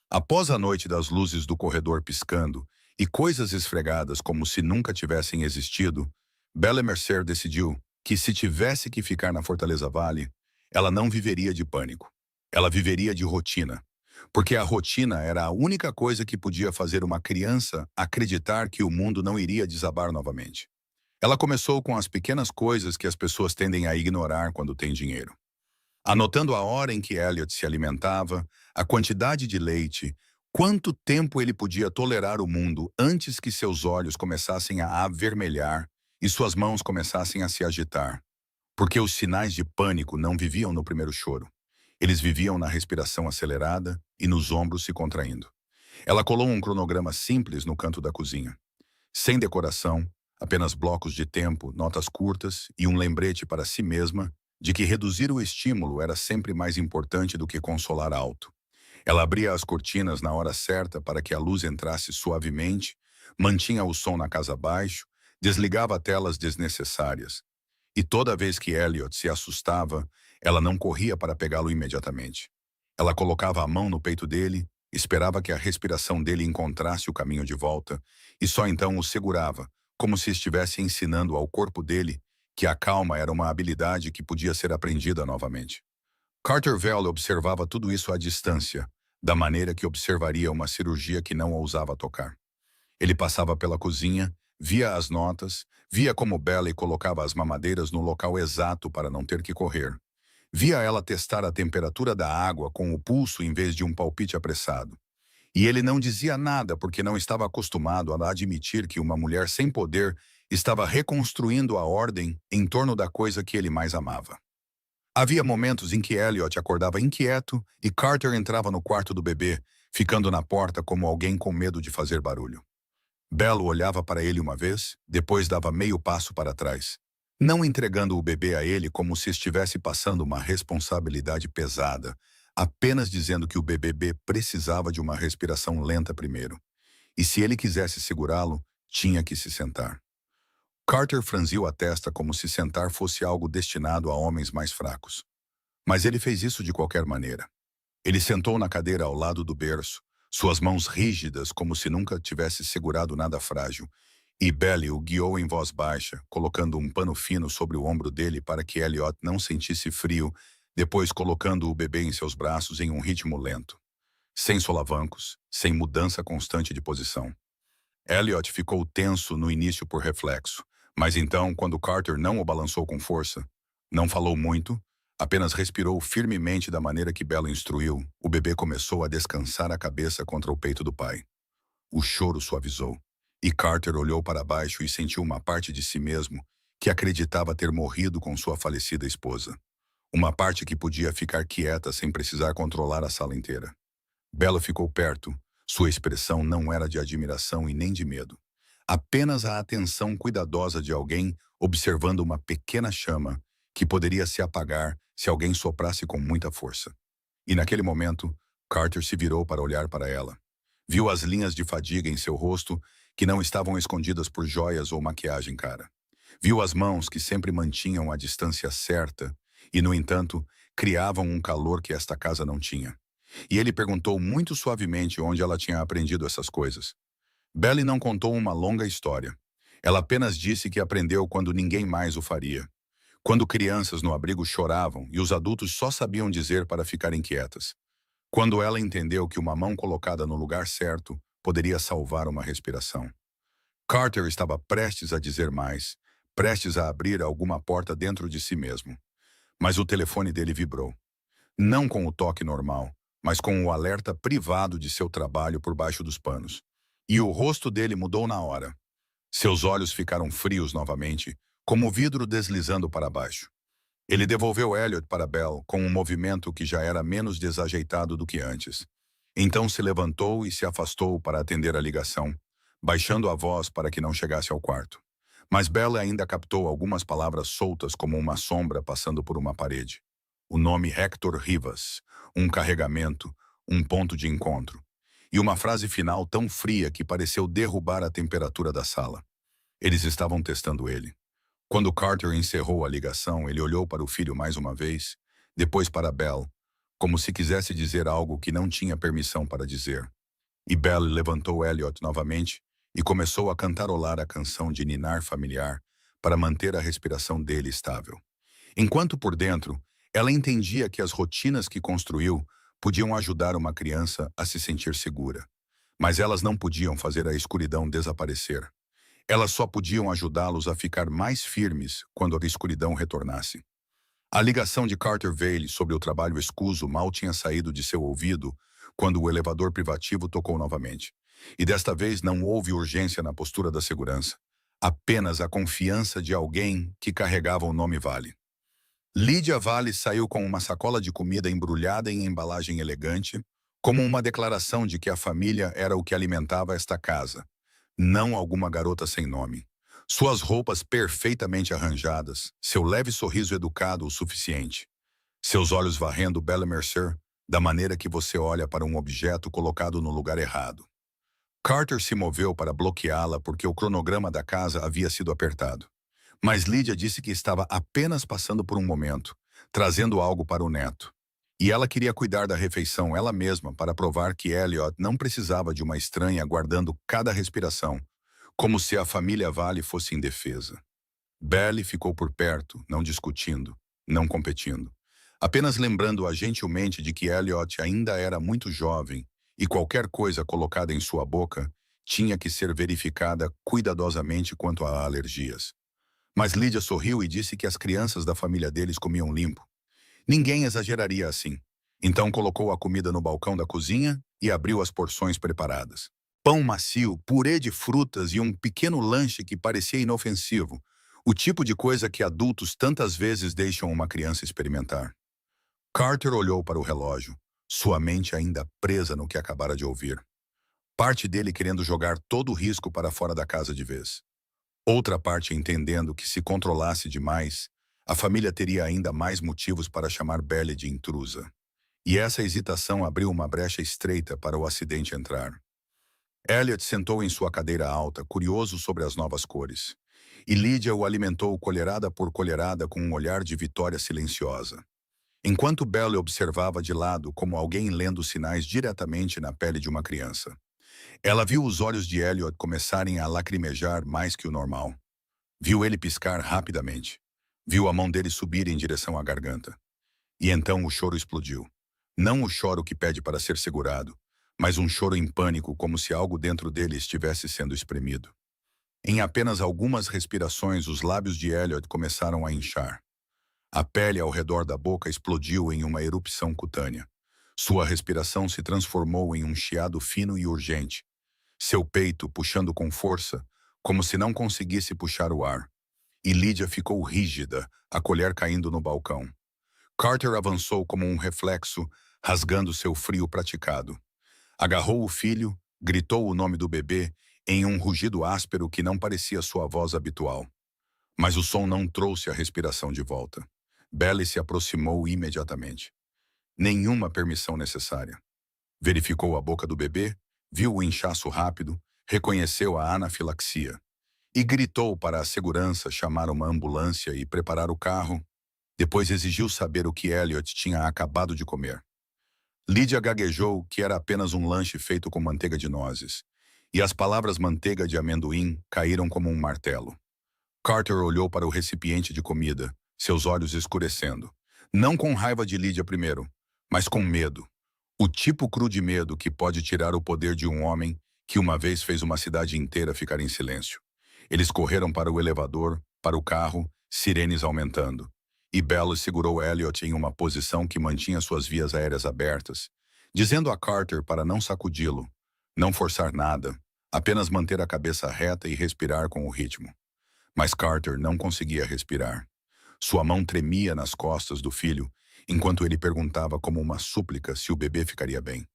Após a noite das luzes do corredor piscando e coisas esfregadas como se nunca tivessem existido, Bella Mercer decidiu que se tivesse que ficar na Fortaleza Valley, ela não viveria de pânico. Ela viveria de rotina. Porque a rotina era a única coisa que podia fazer uma criança acreditar que o mundo não iria desabar novamente. Ela começou com as pequenas coisas que as pessoas tendem a ignorar quando têm dinheiro. Anotando a hora em que Elliot se alimentava, a quantidade de leite, quanto tempo ele podia tolerar o mundo antes que seus olhos começassem a avermelhar e suas mãos começassem a se agitar. Porque os sinais de pânico não viviam no primeiro choro. Eles viviam na respiração acelerada e nos ombros se contraindo. Ela colou um cronograma simples no canto da cozinha. Sem decoração, apenas blocos de tempo, notas curtas e um lembrete para si mesma de que reduzir o estímulo era sempre mais importante do que consolar alto. Ela abria as cortinas na hora certa para que a luz entrasse suavemente, mantinha o som na casa abaixo, desligava telas desnecessárias. E toda vez que Elliot se assustava, ela não corria para pegá-lo imediatamente. Ela colocava a mão no peito dele, esperava que a respiração dele encontrasse o caminho de volta, e só então o segurava, como se estivesse ensinando ao corpo dele que a calma era uma habilidade que podia ser aprendida novamente. Carter Vell observava tudo isso à distância, da maneira que observaria uma cirurgia que não ousava tocar. Ele passava pela cozinha, via as notas, via como Bella colocava as mamadeiras no local exato para não ter que correr. Via ela testar a temperatura da água com o pulso em vez de um palpite apressado. E ele não dizia nada porque não estava acostumado a admitir que uma mulher sem poder estava reconstruindo a ordem em torno da coisa que ele mais amava. Havia momentos em que Elliot acordava inquieto e Carter entrava no quarto do bebê, ficando na porta como alguém com medo de fazer barulho. Bella olhava para ele uma vez, depois dava meio passo para trás, não entregando o bebê a ele como se estivesse passando uma responsabilidade pesada, apenas dizendo que o bebê precisava de uma respiração lenta primeiro. E se ele quisesse segurá-lo, tinha que se sentar. Carter franziu a testa como se sentar fosse algo destinado a homens mais fracos. Mas ele fez isso de qualquer maneira. Ele sentou na cadeira ao lado do berço, suas mãos rígidas como se nunca tivesse segurado nada frágil, e Bella o guiou em voz baixa, colocando um pano fino sobre o ombro dele para que Elliot não sentisse frio, depois colocando o bebê em seus braços em um ritmo lento, sem solavancos, sem mudança constante de posição. Elliot ficou tenso no início por reflexo, mas então, quando Carter não o balançou com força, não falou muito, apenas respirou firmemente da maneira que Bella instruiu, o bebê começou a descansar a cabeça contra o peito do pai. O choro suavizou, e Carter olhou para baixo e sentiu uma parte de si mesmo que acreditava ter morrido com sua falecida esposa. Uma parte que podia ficar quieta sem precisar controlar a sala inteira. Bella ficou perto. Sua expressão não era de admiração e nem de medo. Apenas a atenção cuidadosa de alguém observando uma pequena chama que poderia se apagar se alguém soprasse com muita força. E naquele momento, Carter se virou para olhar para ela. Viu as linhas de fadiga em seu rosto que não estavam escondidas por joias ou maquiagem cara. Viu as mãos que sempre mantinham a distância certa e, no entanto, criavam um calor que esta casa não tinha. E ele perguntou muito suavemente onde ela tinha aprendido essas coisas. Bella não contou uma longa história. Ela apenas disse que aprendeu quando ninguém mais o faria. Quando crianças no abrigo choravam e os adultos só sabiam dizer para ficarem quietas. Quando ela entendeu que uma mão colocada no lugar certo poderia salvar uma respiração. Carter estava prestes a dizer mais, prestes a abrir alguma porta dentro de si mesmo. Mas o telefone dele vibrou. Não com o toque normal, mas com o alerta privado de seu trabalho por baixo dos panos. E o rosto dele mudou na hora. Seus olhos ficaram frios novamente, como o vidro deslizando para baixo. Ele devolveu Elliot para Belle com um movimento que já era menos desajeitado do que antes. Então se levantou e se afastou para atender a ligação, baixando a voz para que não chegasse ao quarto. Mas Belle ainda captou algumas palavras soltas como uma sombra passando por uma parede. O nome Hector Rivas, um carregamento, um ponto de encontro. E uma frase final tão fria que pareceu derrubar a temperatura da sala. Eles estavam testando ele. Quando Carter encerrou a ligação, ele olhou para o filho mais uma vez, depois para Belle, como se quisesse dizer algo que não tinha permissão para dizer. E Belle levantou Elliot novamente e começou a cantarolar a canção de ninar familiar para manter a respiração dele estável. Enquanto por dentro, ela entendia que as rotinas que construiu podiam ajudar uma criança a se sentir segura. Mas elas não podiam fazer a escuridão desaparecer. Elas só podiam ajudá-los a ficar mais firmes quando a escuridão retornasse. A ligação de Carter Vale sobre o trabalho escuso mal tinha saído de seu ouvido quando o elevador privativo tocou novamente. E desta vez não houve urgência na postura da segurança. Apenas a confiança de alguém que carregava o nome Vale. Lydia Vale saiu com uma sacola de comida embrulhada em embalagem elegante, como uma declaração de que a família era o que alimentava esta casa, não alguma garota sem nome. Suas roupas perfeitamente arranjadas, seu leve sorriso educado o suficiente. Seus olhos varrendo Belle Mercer, da maneira que você olha para um objeto colocado no lugar errado. Carter se moveu para bloqueá-la porque o cronograma da casa havia sido apertado. Mas Lydia disse que estava apenas passando por um momento, trazendo algo para o neto. E ela queria cuidar da refeição ela mesma para provar que Elliot não precisava de uma estranha guardando cada respiração, como se a família Vale fosse indefesa. Belle ficou por perto, não discutindo, não competindo, apenas lembrando-a gentilmente de que Elliot ainda era muito jovem e qualquer coisa colocada em sua boca tinha que ser verificada cuidadosamente quanto a alergias. Mas Lydia sorriu e disse que as crianças da família deles comiam limpo. Ninguém exageraria assim. Então colocou a comida no balcão da cozinha e abriu as porções preparadas. Pão macio, purê de frutas e um pequeno lanche que parecia inofensivo. O tipo de coisa que adultos tantas vezes deixam uma criança experimentar. Carter olhou para o relógio, sua mente ainda presa no que acabara de ouvir. Parte dele querendo jogar todo o risco para fora da casa de vez. Outra parte entendendo que se controlasse demais, a família teria ainda mais motivos para chamar Belle de intrusa. E essa hesitação abriu uma brecha estreita para o acidente entrar. Elliot sentou em sua cadeira alta, curioso sobre as novas cores. E Lydia o alimentou colherada por colherada com um olhar de vitória silenciosa. Enquanto Belle observava de lado como alguém lendo sinais diretamente na pele de uma criança. Ela viu os olhos de Elliot começarem a lacrimejar mais que o normal. Viu ele piscar rapidamente. Viu a mão dele subir em direção à garganta. E então o choro explodiu. Não o choro que pede para ser segurado, mas um choro em pânico como se algo dentro dele estivesse sendo espremido. Em apenas algumas respirações, os lábios de Elliot começaram a inchar. A pele ao redor da boca explodiu em uma erupção cutânea. Sua respiração se transformou em um chiado fino e urgente. Seu peito puxando com força, como se não conseguisse puxar o ar. E Lydia ficou rígida, a colher caindo no balcão. Carter avançou como um reflexo, rasgando seu frio praticado. Agarrou o filho, gritou o nome do bebê, em um rugido áspero que não parecia sua voz habitual. Mas o som não trouxe a respiração de volta. Belle se aproximou imediatamente. Nenhuma permissão necessária. Verificou a boca do bebê, viu o inchaço rápido, reconheceu a anafilaxia. E gritou para a segurança chamar uma ambulância e preparar o carro. Depois exigiu saber o que Elliot tinha acabado de comer. Lydia gaguejou que era apenas um lanche feito com manteiga de nozes. E as palavras manteiga de amendoim caíram como um martelo. Carter olhou para o recipiente de comida, seus olhos escurecendo. Não com raiva de Lydia primeiro, mas com medo. O tipo cru de medo que pode tirar o poder de um homem que uma vez fez uma cidade inteira ficar em silêncio. Eles correram para o elevador, para o carro, sirenes aumentando. E Belle segurou Elliot em uma posição que mantinha suas vias aéreas abertas, dizendo a Carter para não sacudi-lo, não forçar nada, apenas manter a cabeça reta e respirar com o ritmo. Mas Carter não conseguia respirar. Sua mão tremia nas costas do filho, enquanto ele perguntava como uma súplica se o bebê ficaria bem.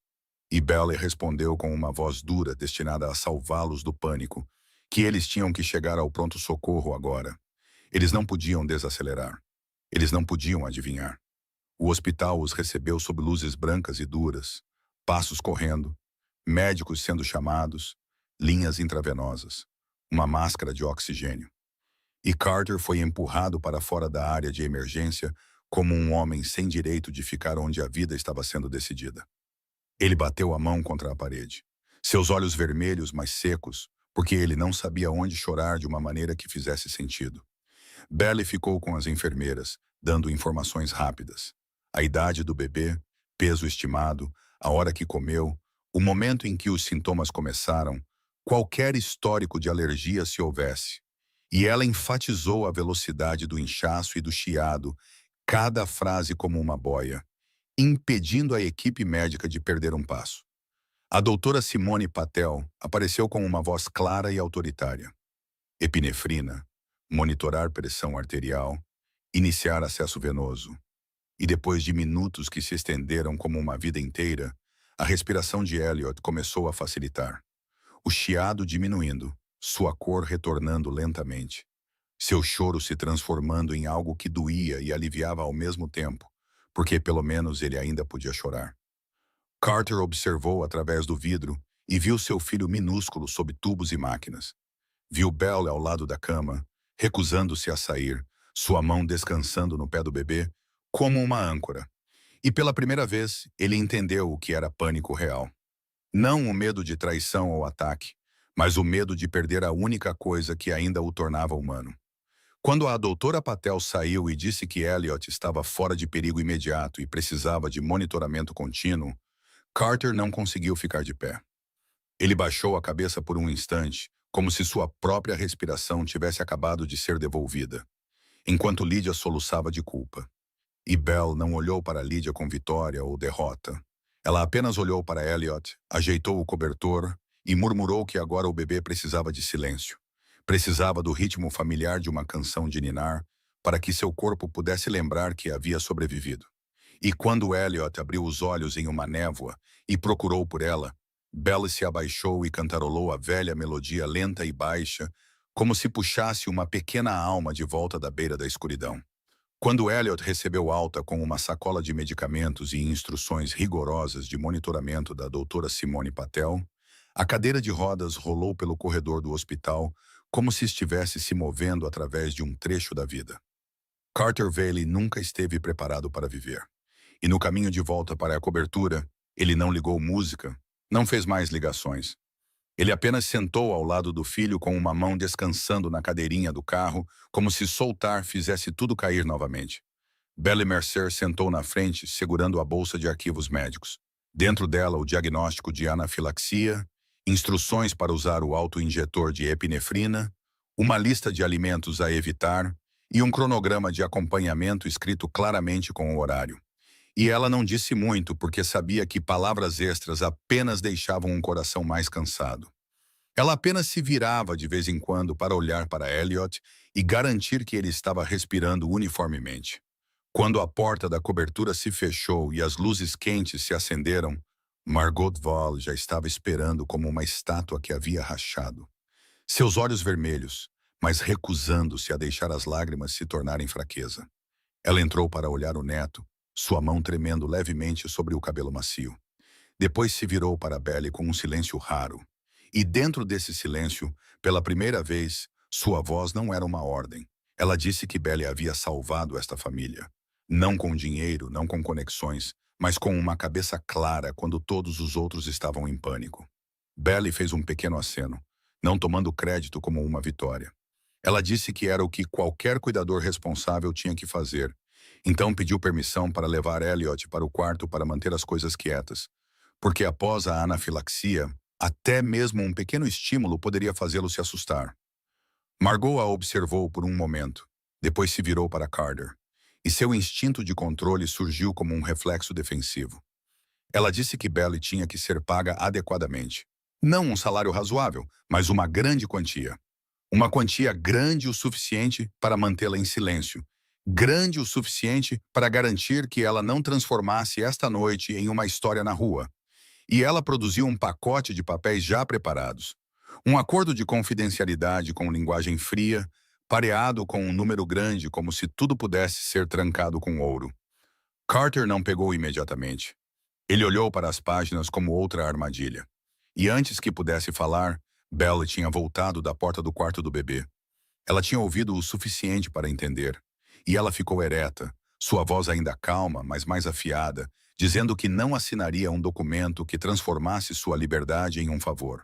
E Belle respondeu com uma voz dura destinada a salvá-los do pânico, que eles tinham que chegar ao pronto-socorro agora. Eles não podiam desacelerar. Eles não podiam adivinhar. O hospital os recebeu sob luzes brancas e duras, passos correndo, médicos sendo chamados, linhas intravenosas, uma máscara de oxigênio. E Carter foi empurrado para fora da área de emergência como um homem sem direito de ficar onde a vida estava sendo decidida. Ele bateu a mão contra a parede, seus olhos vermelhos, mas secos, porque ele não sabia onde chorar de uma maneira que fizesse sentido. Belle ficou com as enfermeiras, dando informações rápidas. A idade do bebê, peso estimado, a hora que comeu, o momento em que os sintomas começaram, qualquer histórico de alergia se houvesse. E ela enfatizou a velocidade do inchaço e do chiado, cada frase como uma boia, impedindo a equipe médica de perder um passo. A doutora Simone Patel apareceu com uma voz clara e autoritária. Epinefrina, monitorar pressão arterial, iniciar acesso venoso. E depois de minutos que se estenderam como uma vida inteira, a respiração de Elliot começou a facilitar. O chiado diminuindo, sua cor retornando lentamente. Seu choro se transformando em algo que doía e aliviava ao mesmo tempo, porque pelo menos ele ainda podia chorar. Carter observou através do vidro e viu seu filho minúsculo sob tubos e máquinas. Viu Belle ao lado da cama, recusando-se a sair, sua mão descansando no pé do bebê, como uma âncora. E pela primeira vez, ele entendeu o que era pânico real. Não o medo de traição ou ataque, mas o medo de perder a única coisa que ainda o tornava humano. Quando a doutora Patel saiu e disse que Elliot estava fora de perigo imediato e precisava de monitoramento contínuo, Carter não conseguiu ficar de pé. Ele baixou a cabeça por um instante, como se sua própria respiração tivesse acabado de ser devolvida, enquanto Lydia soluçava de culpa. E Belle não olhou para Lydia com vitória ou derrota. Ela apenas olhou para Elliot, ajeitou o cobertor e murmurou que agora o bebê precisava de silêncio. Precisava do ritmo familiar de uma canção de ninar para que seu corpo pudesse lembrar que havia sobrevivido. E quando Elliot abriu os olhos em uma névoa e procurou por ela, Belle se abaixou e cantarolou a velha melodia lenta e baixa, como se puxasse uma pequena alma de volta da beira da escuridão. Quando Elliot recebeu alta com uma sacola de medicamentos e instruções rigorosas de monitoramento da doutora Simone Patel, a cadeira de rodas rolou pelo corredor do hospital como se estivesse se movendo através de um trecho da vida. Carter Valley nunca esteve preparado para viver. E no caminho de volta para a cobertura, ele não ligou música, não fez mais ligações. Ele apenas sentou ao lado do filho com uma mão descansando na cadeirinha do carro, como se soltar fizesse tudo cair novamente. Belle Mercer sentou na frente, segurando a bolsa de arquivos médicos. Dentro dela, o diagnóstico de anafilaxia, instruções para usar o autoinjetor de epinefrina, uma lista de alimentos a evitar e um cronograma de acompanhamento escrito claramente com o horário. E ela não disse muito porque sabia que palavras extras apenas deixavam um coração mais cansado. Ela apenas se virava de vez em quando para olhar para Elliot e garantir que ele estava respirando uniformemente. Quando a porta da cobertura se fechou e as luzes quentes se acenderam, Margot Wall já estava esperando como uma estátua que havia rachado. Seus olhos vermelhos, mas recusando-se a deixar as lágrimas se tornarem fraqueza. Ela entrou para olhar o neto, sua mão tremendo levemente sobre o cabelo macio. Depois se virou para Belle com um silêncio raro. E dentro desse silêncio, pela primeira vez, sua voz não era uma ordem. Ela disse que Belle havia salvado esta família. Não com dinheiro, não com conexões, mas com uma cabeça clara quando todos os outros estavam em pânico. Belle fez um pequeno aceno, não tomando crédito como uma vitória. Ela disse que era o que qualquer cuidador responsável tinha que fazer. Então pediu permissão para levar Elliot para o quarto para manter as coisas quietas, porque após a anafilaxia, até mesmo um pequeno estímulo poderia fazê-lo se assustar. Margot a observou por um momento, depois se virou para Carter, e seu instinto de controle surgiu como um reflexo defensivo. Ela disse que Belly tinha que ser paga adequadamente. Não um salário razoável, mas uma grande quantia. Uma quantia grande o suficiente para mantê-la em silêncio. Grande o suficiente para garantir que ela não transformasse esta noite em uma história na rua. E ela produziu um pacote de papéis já preparados. Um acordo de confidencialidade com linguagem fria, pareado com um número grande como se tudo pudesse ser trancado com ouro. Carter não pegou imediatamente. Ele olhou para as páginas como outra armadilha. E antes que pudesse falar, Belle tinha voltado da porta do quarto do bebê. Ela tinha ouvido o suficiente para entender. E ela ficou ereta, sua voz ainda calma, mas mais afiada, dizendo que não assinaria um documento que transformasse sua liberdade em um favor.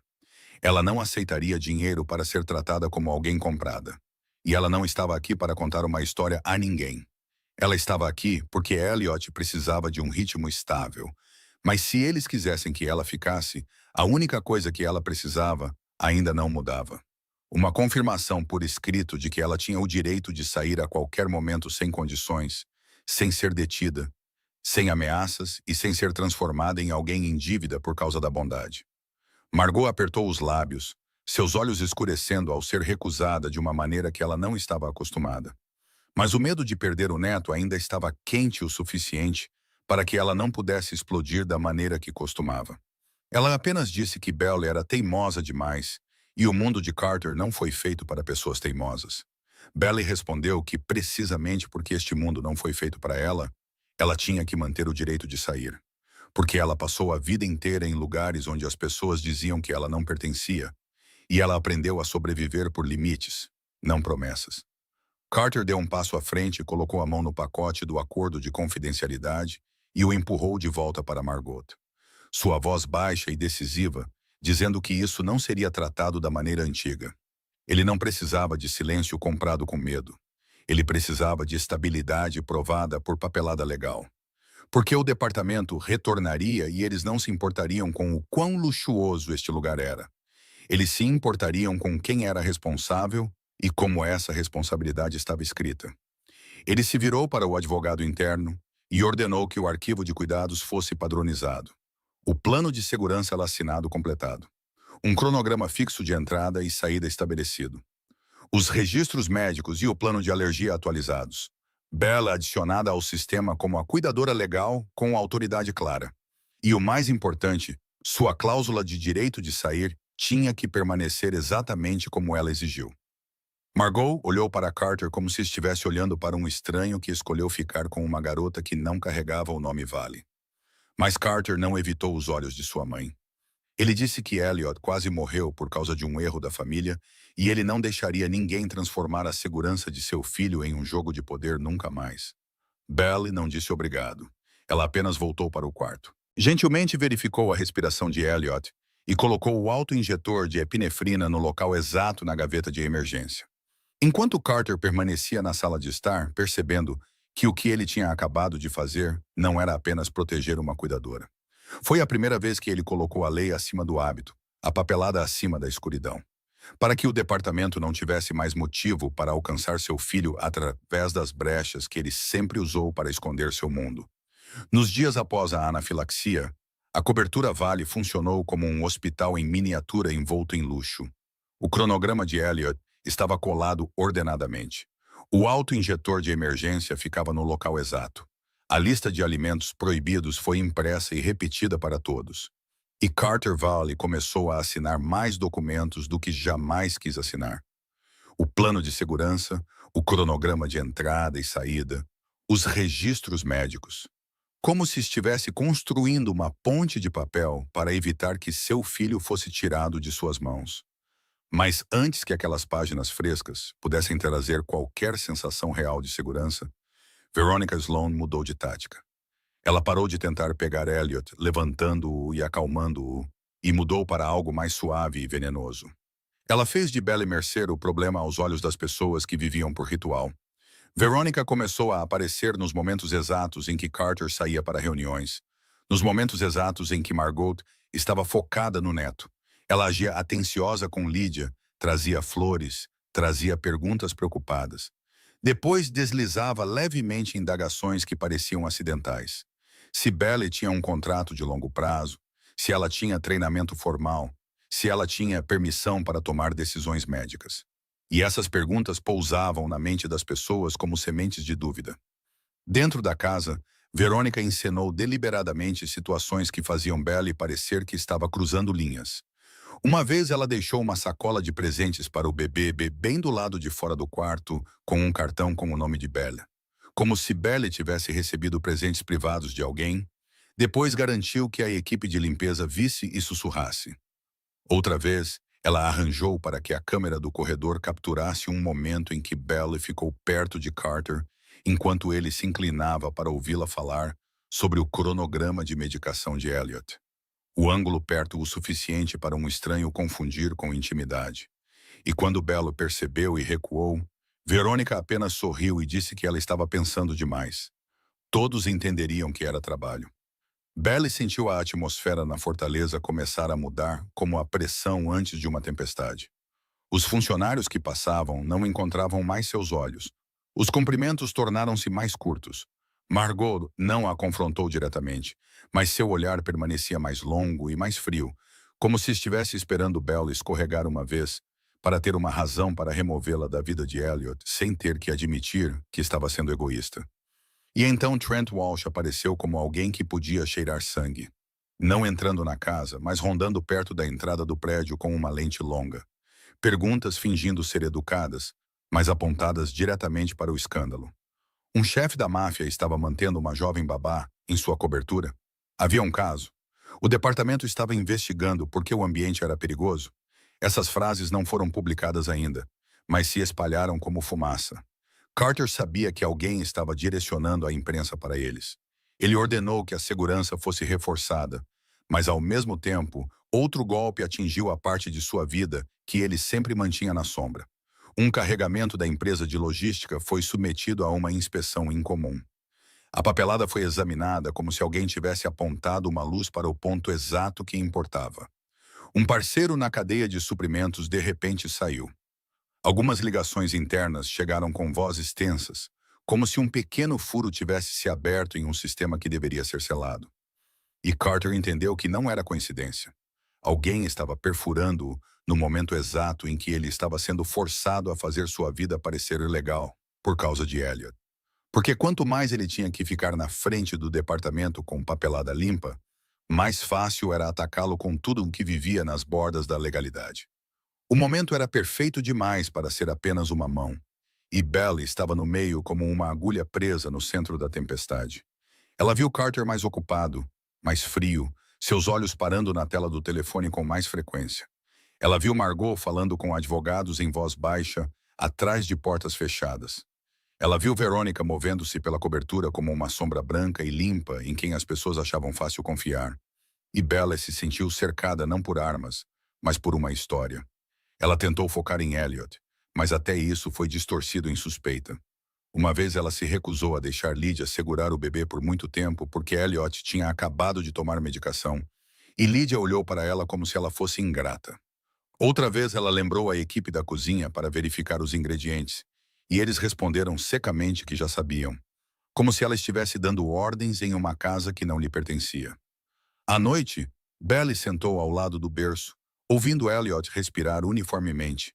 Ela não aceitaria dinheiro para ser tratada como alguém comprada. E ela não estava aqui para contar uma história a ninguém. Ela estava aqui porque Elliot precisava de um ritmo estável. Mas se eles quisessem que ela ficasse, a única coisa que ela precisava ainda não mudava. Uma confirmação por escrito de que ela tinha o direito de sair a qualquer momento sem condições, sem ser detida, sem ameaças e sem ser transformada em alguém em dívida por causa da bondade. Margot apertou os lábios, seus olhos escurecendo ao ser recusada de uma maneira que ela não estava acostumada. Mas o medo de perder o neto ainda estava quente o suficiente para que ela não pudesse explodir da maneira que costumava. Ela apenas disse que Belle era teimosa demais e o mundo de Carter não foi feito para pessoas teimosas. Belle respondeu que, precisamente porque este mundo não foi feito para ela tinha que manter o direito de sair. Porque ela passou a vida inteira em lugares onde as pessoas diziam que ela não pertencia, e ela aprendeu a sobreviver por limites, não promessas. Carter deu um passo à frente e colocou a mão no pacote do acordo de confidencialidade e o empurrou de volta para Margot. Sua voz baixa e decisiva, dizendo que isso não seria tratado da maneira antiga. Ele não precisava de silêncio comprado com medo. Ele precisava de estabilidade provada por papelada legal. Porque o departamento retornaria e eles não se importariam com o quão luxuoso este lugar era. Eles se importariam com quem era responsável e como essa responsabilidade estava escrita. Ele se virou para o advogado interno e ordenou que o arquivo de cuidados fosse padronizado. O plano de segurança lacinado completado. Um cronograma fixo de entrada e saída estabelecido. Os registros médicos e o plano de alergia atualizados. Bella adicionada ao sistema como a cuidadora legal com autoridade clara. E o mais importante, sua cláusula de direito de sair tinha que permanecer exatamente como ela exigiu. Margot olhou para Carter como se estivesse olhando para um estranho que escolheu ficar com uma garota que não carregava o nome Vale. Mas Carter não evitou os olhos de sua mãe. Ele disse que Elliot quase morreu por causa de um erro da família e ele não deixaria ninguém transformar a segurança de seu filho em um jogo de poder nunca mais. Belle não disse obrigado. Ela apenas voltou para o quarto. Gentilmente verificou a respiração de Elliot e colocou o auto-injetor de epinefrina no local exato na gaveta de emergência. Enquanto Carter permanecia na sala de estar, percebendo que o que ele tinha acabado de fazer não era apenas proteger uma cuidadora. Foi a primeira vez que ele colocou a lei acima do hábito, a papelada acima da escuridão. Para que o departamento não tivesse mais motivo para alcançar seu filho através das brechas que ele sempre usou para esconder seu mundo. Nos dias após a anafilaxia, a cobertura Vale funcionou como um hospital em miniatura envolto em luxo. O cronograma de Elliot estava colado ordenadamente. O auto-injetor de emergência ficava no local exato. A lista de alimentos proibidos foi impressa e repetida para todos. E Carter Valley começou a assinar mais documentos do que jamais quis assinar. O plano de segurança, o cronograma de entrada e saída, os registros médicos. Como se estivesse construindo uma ponte de papel para evitar que seu filho fosse tirado de suas mãos. Mas antes que aquelas páginas frescas pudessem trazer qualquer sensação real de segurança, Veronica Sloan mudou de tática. Ela parou de tentar pegar Elliot, levantando-o e acalmando-o, e mudou para algo mais suave e venenoso. Ela fez de Belle Mercer o problema aos olhos das pessoas que viviam por ritual. Veronica começou a aparecer nos momentos exatos em que Carter saía para reuniões, nos momentos exatos em que Margot estava focada no neto. Ela agia atenciosa com Lydia, trazia flores, trazia perguntas preocupadas. Depois deslizava levemente indagações que pareciam acidentais. Se Belle tinha um contrato de longo prazo, se ela tinha treinamento formal, se ela tinha permissão para tomar decisões médicas. E essas perguntas pousavam na mente das pessoas como sementes de dúvida. Dentro da casa, Verônica encenou deliberadamente situações que faziam Belle parecer que estava cruzando linhas. Uma vez ela deixou uma sacola de presentes para o bebê bem do lado de fora do quarto, com um cartão com o nome de Belle. Como se Belle tivesse recebido presentes privados de alguém. Depois garantiu que a equipe de limpeza visse e sussurrasse. Outra vez, ela arranjou para que a câmera do corredor capturasse um momento em que Belle ficou perto de Carter, enquanto ele se inclinava para ouvi-la falar sobre o cronograma de medicação de Elliot. O ângulo perto o suficiente para um estranho confundir com intimidade. E quando Belle percebeu e recuou, Verônica apenas sorriu e disse que ela estava pensando demais. Todos entenderiam que era trabalho. Belle sentiu a atmosfera na fortaleza começar a mudar como a pressão antes de uma tempestade. Os funcionários que passavam não encontravam mais seus olhos. Os cumprimentos tornaram-se mais curtos. Margot não a confrontou diretamente, mas seu olhar permanecia mais longo e mais frio, como se estivesse esperando Belle escorregar uma vez para ter uma razão para removê-la da vida de Elliot sem ter que admitir que estava sendo egoísta. E então Trent Walsh apareceu como alguém que podia cheirar sangue. Não entrando na casa, mas rondando perto da entrada do prédio com uma lente longa. Perguntas fingindo ser educadas, mas apontadas diretamente para o escândalo. Um chefe da máfia estava mantendo uma jovem babá em sua cobertura. Havia um caso. O departamento estava investigando porque o ambiente era perigoso. Essas frases não foram publicadas ainda, mas se espalharam como fumaça. Carter sabia que alguém estava direcionando a imprensa para eles. Ele ordenou que a segurança fosse reforçada, mas ao mesmo tempo, outro golpe atingiu a parte de sua vida que ele sempre mantinha na sombra. Um carregamento da empresa de logística foi submetido a uma inspeção incomum. A papelada foi examinada como se alguém tivesse apontado uma luz para o ponto exato que importava. Um parceiro na cadeia de suprimentos de repente saiu. Algumas ligações internas chegaram com vozes tensas, como se um pequeno furo tivesse se aberto em um sistema que deveria ser selado. E Carter entendeu que não era coincidência. Alguém estava perfurando-o no momento exato em que ele estava sendo forçado a fazer sua vida parecer ilegal, por causa de Elliot. Porque quanto mais ele tinha que ficar na frente do departamento com papelada limpa, mais fácil era atacá-lo com tudo o que vivia nas bordas da legalidade. O momento era perfeito demais para ser apenas uma mão, e Belle estava no meio como uma agulha presa no centro da tempestade. Ela viu Carter mais ocupado, mais frio, seus olhos parando na tela do telefone com mais frequência. Ela viu Margot falando com advogados em voz baixa, atrás de portas fechadas. Ela viu Verônica movendo-se pela cobertura como uma sombra branca e limpa em quem as pessoas achavam fácil confiar. E Belle se sentiu cercada não por armas, mas por uma história. Ela tentou focar em Elliot, mas até isso foi distorcido em suspeita. Uma vez ela se recusou a deixar Lydia segurar o bebê por muito tempo porque Elliot tinha acabado de tomar medicação, e Lydia olhou para ela como se ela fosse ingrata. Outra vez ela lembrou a equipe da cozinha para verificar os ingredientes, e eles responderam secamente que já sabiam, como se ela estivesse dando ordens em uma casa que não lhe pertencia. À noite, Belle sentou ao lado do berço, ouvindo Elliot respirar uniformemente,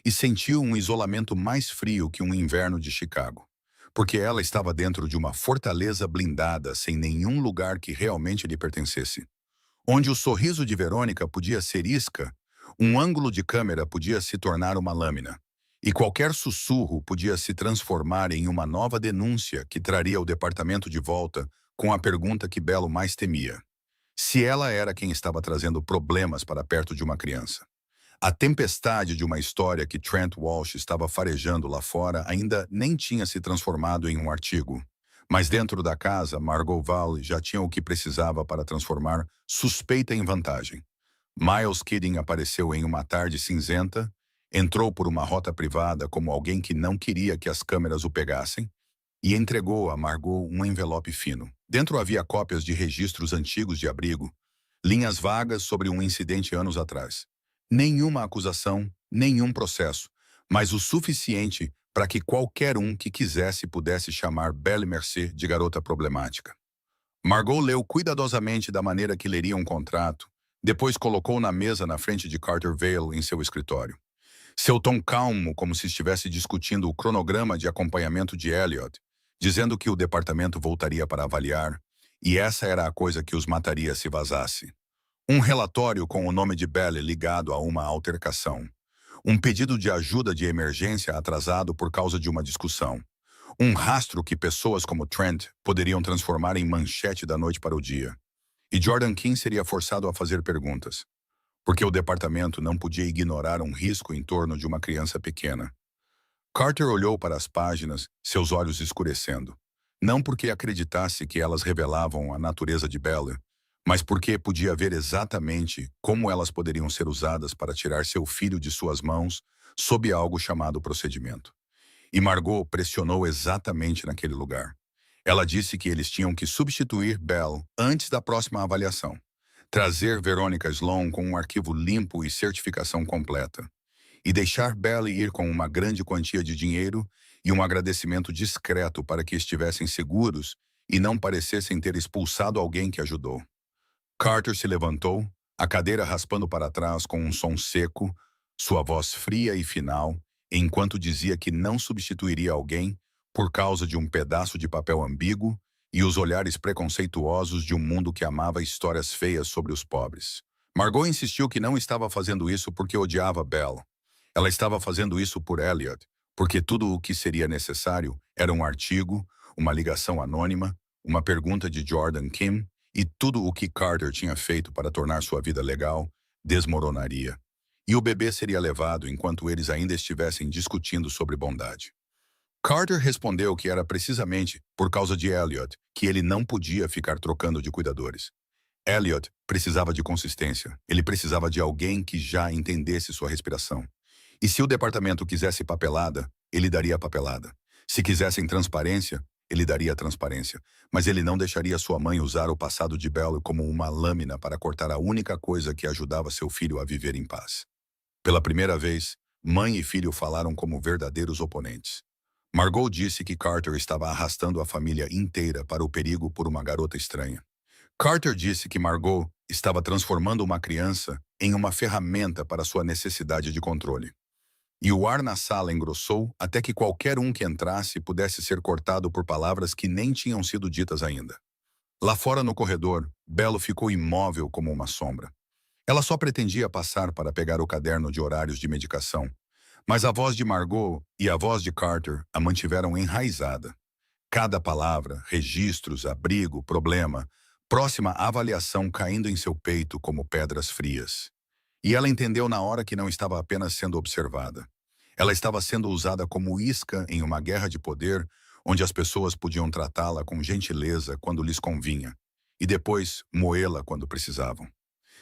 e sentiu um isolamento mais frio que um inverno de Chicago, porque ela estava dentro de uma fortaleza blindada sem nenhum lugar que realmente lhe pertencesse. Onde o sorriso de Verônica podia ser isca, um ângulo de câmera podia se tornar uma lâmina, e qualquer sussurro podia se transformar em uma nova denúncia que traria o departamento de volta com a pergunta que Belle mais temia: se ela era quem estava trazendo problemas para perto de uma criança. A tempestade de uma história que Trent Walsh estava farejando lá fora ainda nem tinha se transformado em um artigo. Mas dentro da casa, Margot Valley já tinha o que precisava para transformar suspeita em vantagem. Miles Kidding apareceu em uma tarde cinzenta, entrou por uma rota privada como alguém que não queria que as câmeras o pegassem, e entregou a Margot um envelope fino. Dentro havia cópias de registros antigos de abrigo, linhas vagas sobre um incidente anos atrás. Nenhuma acusação, nenhum processo, mas o suficiente para que qualquer um que quisesse pudesse chamar Belle Mercé de garota problemática. Margot leu cuidadosamente da maneira que leria um contrato, depois colocou na mesa na frente de Carter Vale em seu escritório. Seu tom calmo, como se estivesse discutindo o cronograma de acompanhamento de Elliot, dizendo que o departamento voltaria para avaliar, e essa era a coisa que os mataria se vazasse. Um relatório com o nome de Belle ligado a uma altercação. Um pedido de ajuda de emergência atrasado por causa de uma discussão. Um rastro que pessoas como Trent poderiam transformar em manchete da noite para o dia. E Jordan King seria forçado a fazer perguntas, porque o departamento não podia ignorar um risco em torno de uma criança pequena. Carter olhou para as páginas, seus olhos escurecendo. Não porque acreditasse que elas revelavam a natureza de Bella, mas porque podia ver exatamente como elas poderiam ser usadas para tirar seu filho de suas mãos sob algo chamado procedimento. E Margot pressionou exatamente naquele lugar. Ela disse que eles tinham que substituir Belle antes da próxima avaliação. Trazer Veronica Sloan com um arquivo limpo e certificação completa. E deixar Belle ir com uma grande quantia de dinheiro e um agradecimento discreto para que estivessem seguros e não parecessem ter expulsado alguém que ajudou. Carter se levantou, a cadeira raspando para trás com um som seco, sua voz fria e final, enquanto dizia que não substituiria alguém por causa de um pedaço de papel ambíguo e os olhares preconceituosos de um mundo que amava histórias feias sobre os pobres. Margot insistiu que não estava fazendo isso porque odiava Belle. Ela estava fazendo isso por Elliot, porque tudo o que seria necessário era um artigo, uma ligação anônima, uma pergunta de Jordan Kim, e tudo o que Carter tinha feito para tornar sua vida legal desmoronaria. E o bebê seria levado enquanto eles ainda estivessem discutindo sobre bondade. Carter respondeu que era precisamente por causa de Elliot que ele não podia ficar trocando de cuidadores. Elliot precisava de consistência. Ele precisava de alguém que já entendesse sua respiração. E se o departamento quisesse papelada, ele daria papelada. Se quisessem transparência, ele daria transparência. Mas ele não deixaria sua mãe usar o passado de Belle como uma lâmina para cortar a única coisa que ajudava seu filho a viver em paz. Pela primeira vez, mãe e filho falaram como verdadeiros oponentes. Margot disse que Carter estava arrastando a família inteira para o perigo por uma garota estranha. Carter disse que Margot estava transformando uma criança em uma ferramenta para sua necessidade de controle. E o ar na sala engrossou até que qualquer um que entrasse pudesse ser cortado por palavras que nem tinham sido ditas ainda. Lá fora no corredor, Belle ficou imóvel como uma sombra. Ela só pretendia passar para pegar o caderno de horários de medicação, mas a voz de Margot e a voz de Carter a mantiveram enraizada. Cada palavra, registros, abrigo, problema, próxima avaliação caindo em seu peito como pedras frias. E ela entendeu na hora que não estava apenas sendo observada. Ela estava sendo usada como isca em uma guerra de poder onde as pessoas podiam tratá-la com gentileza quando lhes convinha, e depois moê-la quando precisavam.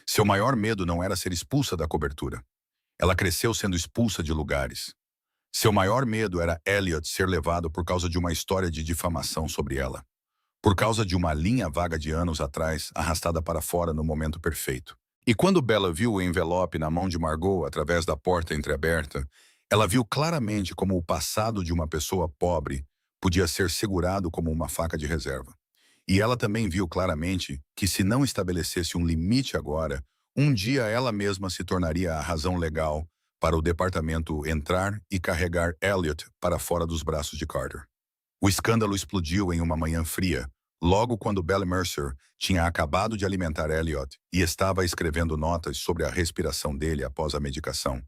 Seu maior medo não era ser expulsa da cobertura. Ela cresceu sendo expulsa de lugares. Seu maior medo era Elliot ser levado por causa de uma história de difamação sobre ela. Por causa de uma linha vaga de anos atrás, arrastada para fora no momento perfeito. E quando Bella viu o envelope na mão de Margot através da porta entreaberta, ela viu claramente como o passado de uma pessoa pobre podia ser segurado como uma faca de reserva. E ela também viu claramente que se não estabelecesse um limite agora, um dia ela mesma se tornaria a razão legal para o departamento entrar e carregar Elliot para fora dos braços de Carter. O escândalo explodiu em uma manhã fria, logo quando Belle Mercer tinha acabado de alimentar Elliot e estava escrevendo notas sobre a respiração dele após a medicação,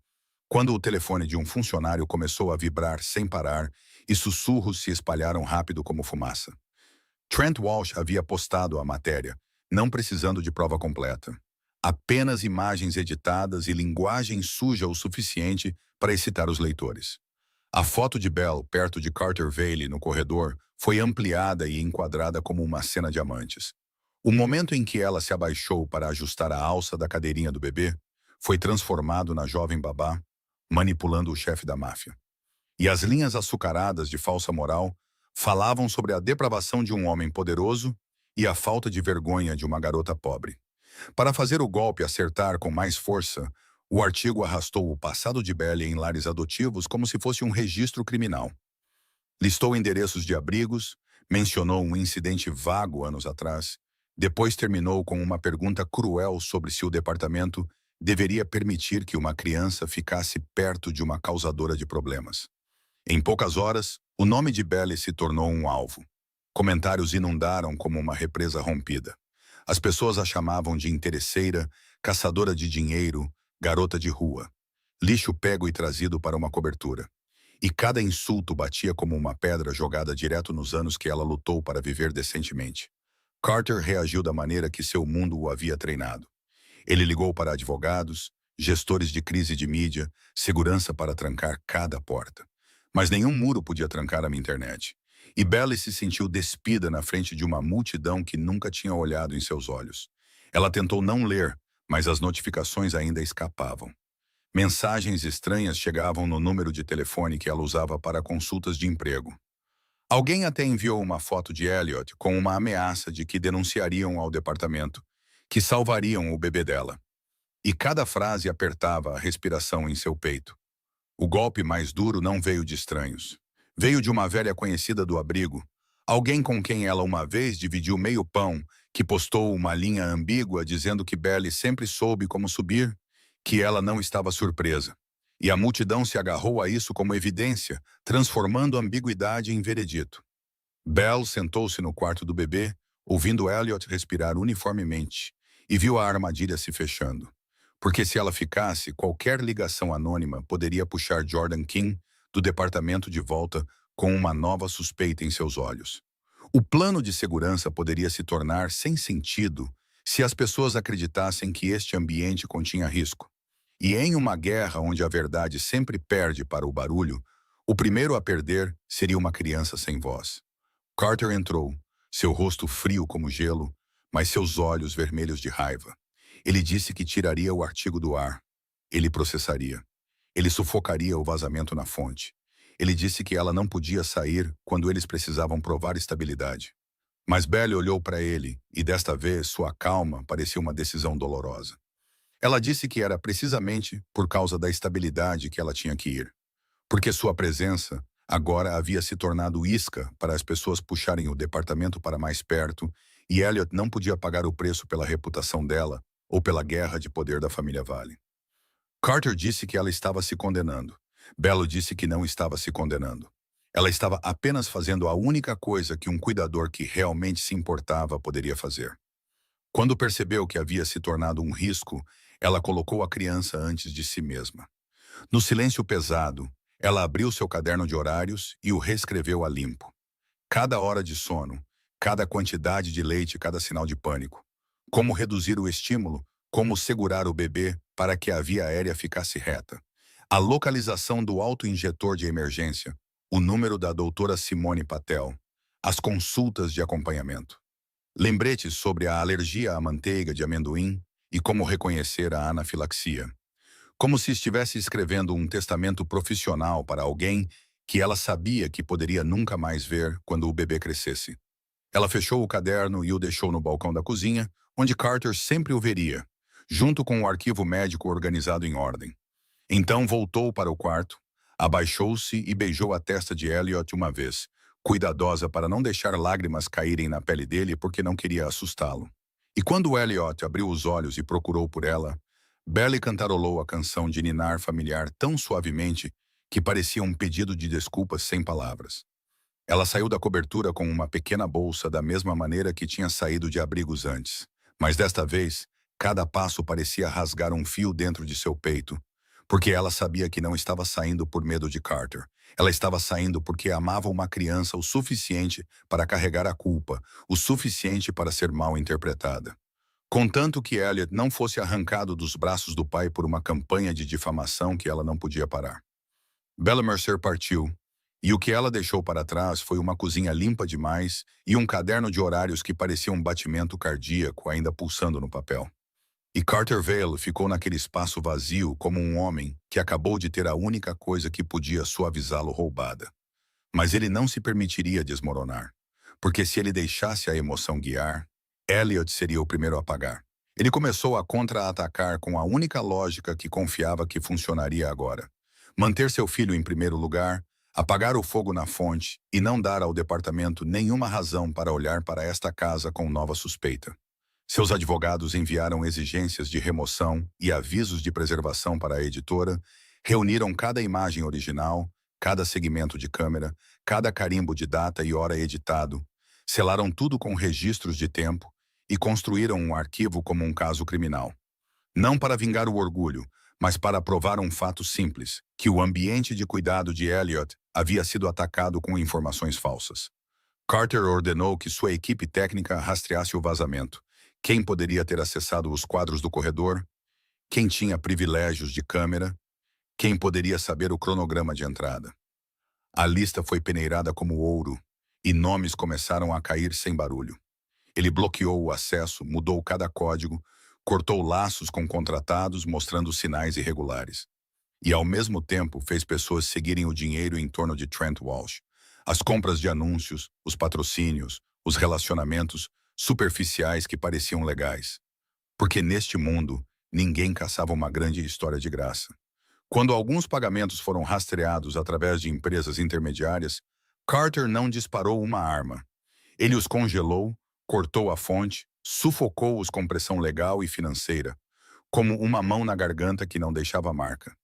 quando o telefone de um funcionário começou a vibrar sem parar e sussurros se espalharam rápido como fumaça. Trent Walsh havia postado a matéria, não precisando de prova completa. Apenas imagens editadas e linguagem suja o suficiente para excitar os leitores. A foto de Belle perto de Carter Vale no corredor foi ampliada e enquadrada como uma cena de amantes. O momento em que ela se abaixou para ajustar a alça da cadeirinha do bebê foi transformado na jovem babá, manipulando o chefe da máfia. E as linhas açucaradas de falsa moral falavam sobre a depravação de um homem poderoso e a falta de vergonha de uma garota pobre. Para fazer o golpe acertar com mais força, o artigo arrastou o passado de Belle em lares adotivos como se fosse um registro criminal. Listou endereços de abrigos, mencionou um incidente vago anos atrás Depois terminou com uma pergunta cruel sobre se o departamento deveria permitir que uma criança ficasse perto de uma causadora de problemas. Em poucas horas, o nome de Belly se tornou um alvo. Comentários inundaram como uma represa rompida. As pessoas a chamavam de interesseira, caçadora de dinheiro, garota de rua. Lixo pego e trazido para uma cobertura. E cada insulto batia como uma pedra jogada direto nos anos que ela lutou para viver decentemente. Carter reagiu da maneira que seu mundo o havia treinado. Ele ligou para advogados, gestores de crise de mídia, segurança para trancar cada porta. Mas nenhum muro podia trancar a minha internet. E Belly se sentiu despida na frente de uma multidão que nunca tinha olhado em seus olhos. Ela tentou não ler, mas as notificações ainda escapavam. Mensagens estranhas chegavam no número de telefone que ela usava para consultas de emprego. Alguém até enviou uma foto de Elliot com uma ameaça de que denunciariam ao departamento, que salvariam o bebê dela. E cada frase apertava a respiração em seu peito. O golpe mais duro não veio de estranhos. Veio de uma velha conhecida do abrigo, alguém com quem ela uma vez dividiu meio pão, que postou uma linha ambígua dizendo que Belly sempre soube como subir, que ela não estava surpresa. E a multidão se agarrou a isso como evidência, transformando a ambiguidade em veredito. Belle sentou-se no quarto do bebê, ouvindo Elliot respirar uniformemente, e viu a armadilha se fechando. Porque se ela ficasse, qualquer ligação anônima poderia puxar Jordan King do departamento de volta com uma nova suspeita em seus olhos. O plano de segurança poderia se tornar sem sentido se as pessoas acreditassem que este ambiente continha risco. E em uma guerra onde a verdade sempre perde para o barulho, o primeiro a perder seria uma criança sem voz. Carter entrou, seu rosto frio como gelo, mas seus olhos vermelhos de raiva. Ele disse que tiraria o artigo do ar. Ele processaria. Ele sufocaria o vazamento na fonte. Ele disse que ela não podia sair quando eles precisavam provar estabilidade. Mas Belly olhou para ele, e desta vez sua calma parecia uma decisão dolorosa. Ela disse que era precisamente por causa da estabilidade que ela tinha que ir. Porque sua presença agora havia se tornado isca para as pessoas puxarem o departamento para mais perto, e Elliot não podia pagar o preço pela reputação dela ou pela guerra de poder da família Vale. Carter disse que ela estava se condenando. Bello disse que não estava se condenando. Ela estava apenas fazendo a única coisa que um cuidador que realmente se importava poderia fazer. Quando percebeu que havia se tornado um risco, ela colocou a criança antes de si mesma. No silêncio pesado, ela abriu seu caderno de horários e o reescreveu a limpo. Cada hora de sono, cada quantidade de leite, cada sinal de pânico. Como reduzir o estímulo, como segurar o bebê para que a via aérea ficasse reta. A localização do autoinjetor de emergência, o número da doutora Simone Patel, as consultas de acompanhamento. Lembretes sobre a alergia à manteiga de amendoim e como reconhecer a anafilaxia. Como se estivesse escrevendo um testamento profissional para alguém que ela sabia que poderia nunca mais ver quando o bebê crescesse. Ela fechou o caderno e o deixou no balcão da cozinha, onde Carter sempre o veria, junto com o arquivo médico organizado em ordem. Então voltou para o quarto, abaixou-se e beijou a testa de Elliot uma vez, cuidadosa para não deixar lágrimas caírem na pele dele porque não queria assustá-lo. E quando Elliot abriu os olhos e procurou por ela, Belly cantarolou a canção de ninar familiar tão suavemente que parecia um pedido de desculpas sem palavras. Ela saiu da cobertura com uma pequena bolsa da mesma maneira que tinha saído de abrigos antes. Mas desta vez, cada passo parecia rasgar um fio dentro de seu peito, porque ela sabia que não estava saindo por medo de Carter. Ela estava saindo porque amava uma criança o suficiente para carregar a culpa, o suficiente para ser mal interpretada. Contanto que Elliot não fosse arrancado dos braços do pai por uma campanha de difamação que ela não podia parar. Bella Mercer partiu, e o que ela deixou para trás foi uma cozinha limpa demais e um caderno de horários que parecia um batimento cardíaco ainda pulsando no papel. E Carter Vale ficou naquele espaço vazio como um homem que acabou de ter a única coisa que podia suavizá-lo roubada. Mas ele não se permitiria desmoronar, porque se ele deixasse a emoção guiar, Elliot seria o primeiro a pagar. Ele começou a contra-atacar com a única lógica que confiava que funcionaria agora. Manter seu filho em primeiro lugar, apagar o fogo na fonte e não dar ao departamento nenhuma razão para olhar para esta casa com nova suspeita. Seus advogados enviaram exigências de remoção e avisos de preservação para a editora, reuniram cada imagem original, cada segmento de câmera, cada carimbo de data e hora editado, selaram tudo com registros de tempo e construíram um arquivo como um caso criminal. Não para vingar o orgulho, mas para provar um fato simples, que o ambiente de cuidado de Elliot havia sido atacado com informações falsas. Carter ordenou que sua equipe técnica rastreasse o vazamento. Quem poderia ter acessado os quadros do corredor? Quem tinha privilégios de câmera? Quem poderia saber o cronograma de entrada? A lista foi peneirada como ouro, e nomes começaram a cair sem barulho. Ele bloqueou o acesso, mudou cada código, cortou laços com contratados mostrando sinais irregulares. E, ao mesmo tempo, fez pessoas seguirem o dinheiro em torno de Trent Walsh. As compras de anúncios, os patrocínios, os relacionamentos superficiais que pareciam legais. Porque neste mundo, ninguém caçava uma grande história de graça. Quando alguns pagamentos foram rastreados através de empresas intermediárias, Carter não disparou uma arma. Ele os congelou, cortou a fonte, sufocou-os com pressão legal e financeira, como uma mão na garganta que não deixava marca.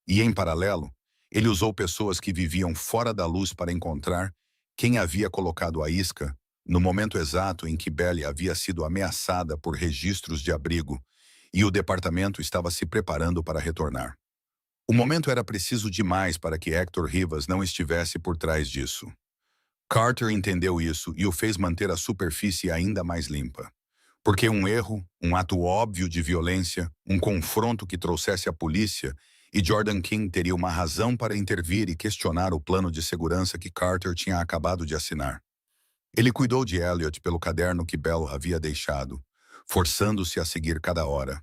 E, em paralelo, ele usou pessoas que viviam fora da luz para encontrar quem havia colocado a isca no momento exato em que Belly havia sido ameaçada por registros de abrigo e o departamento estava se preparando para retornar. O momento era preciso demais para que Hector Rivas não estivesse por trás disso. Carter entendeu isso e o fez manter a superfície ainda mais limpa. Porque um erro, um ato óbvio de violência, um confronto que trouxesse a polícia, e Jordan King teria uma razão para intervir e questionar o plano de segurança que Carter tinha acabado de assinar. Ele cuidou de Elliot pelo caderno que Bell havia deixado, forçando-se a seguir cada hora,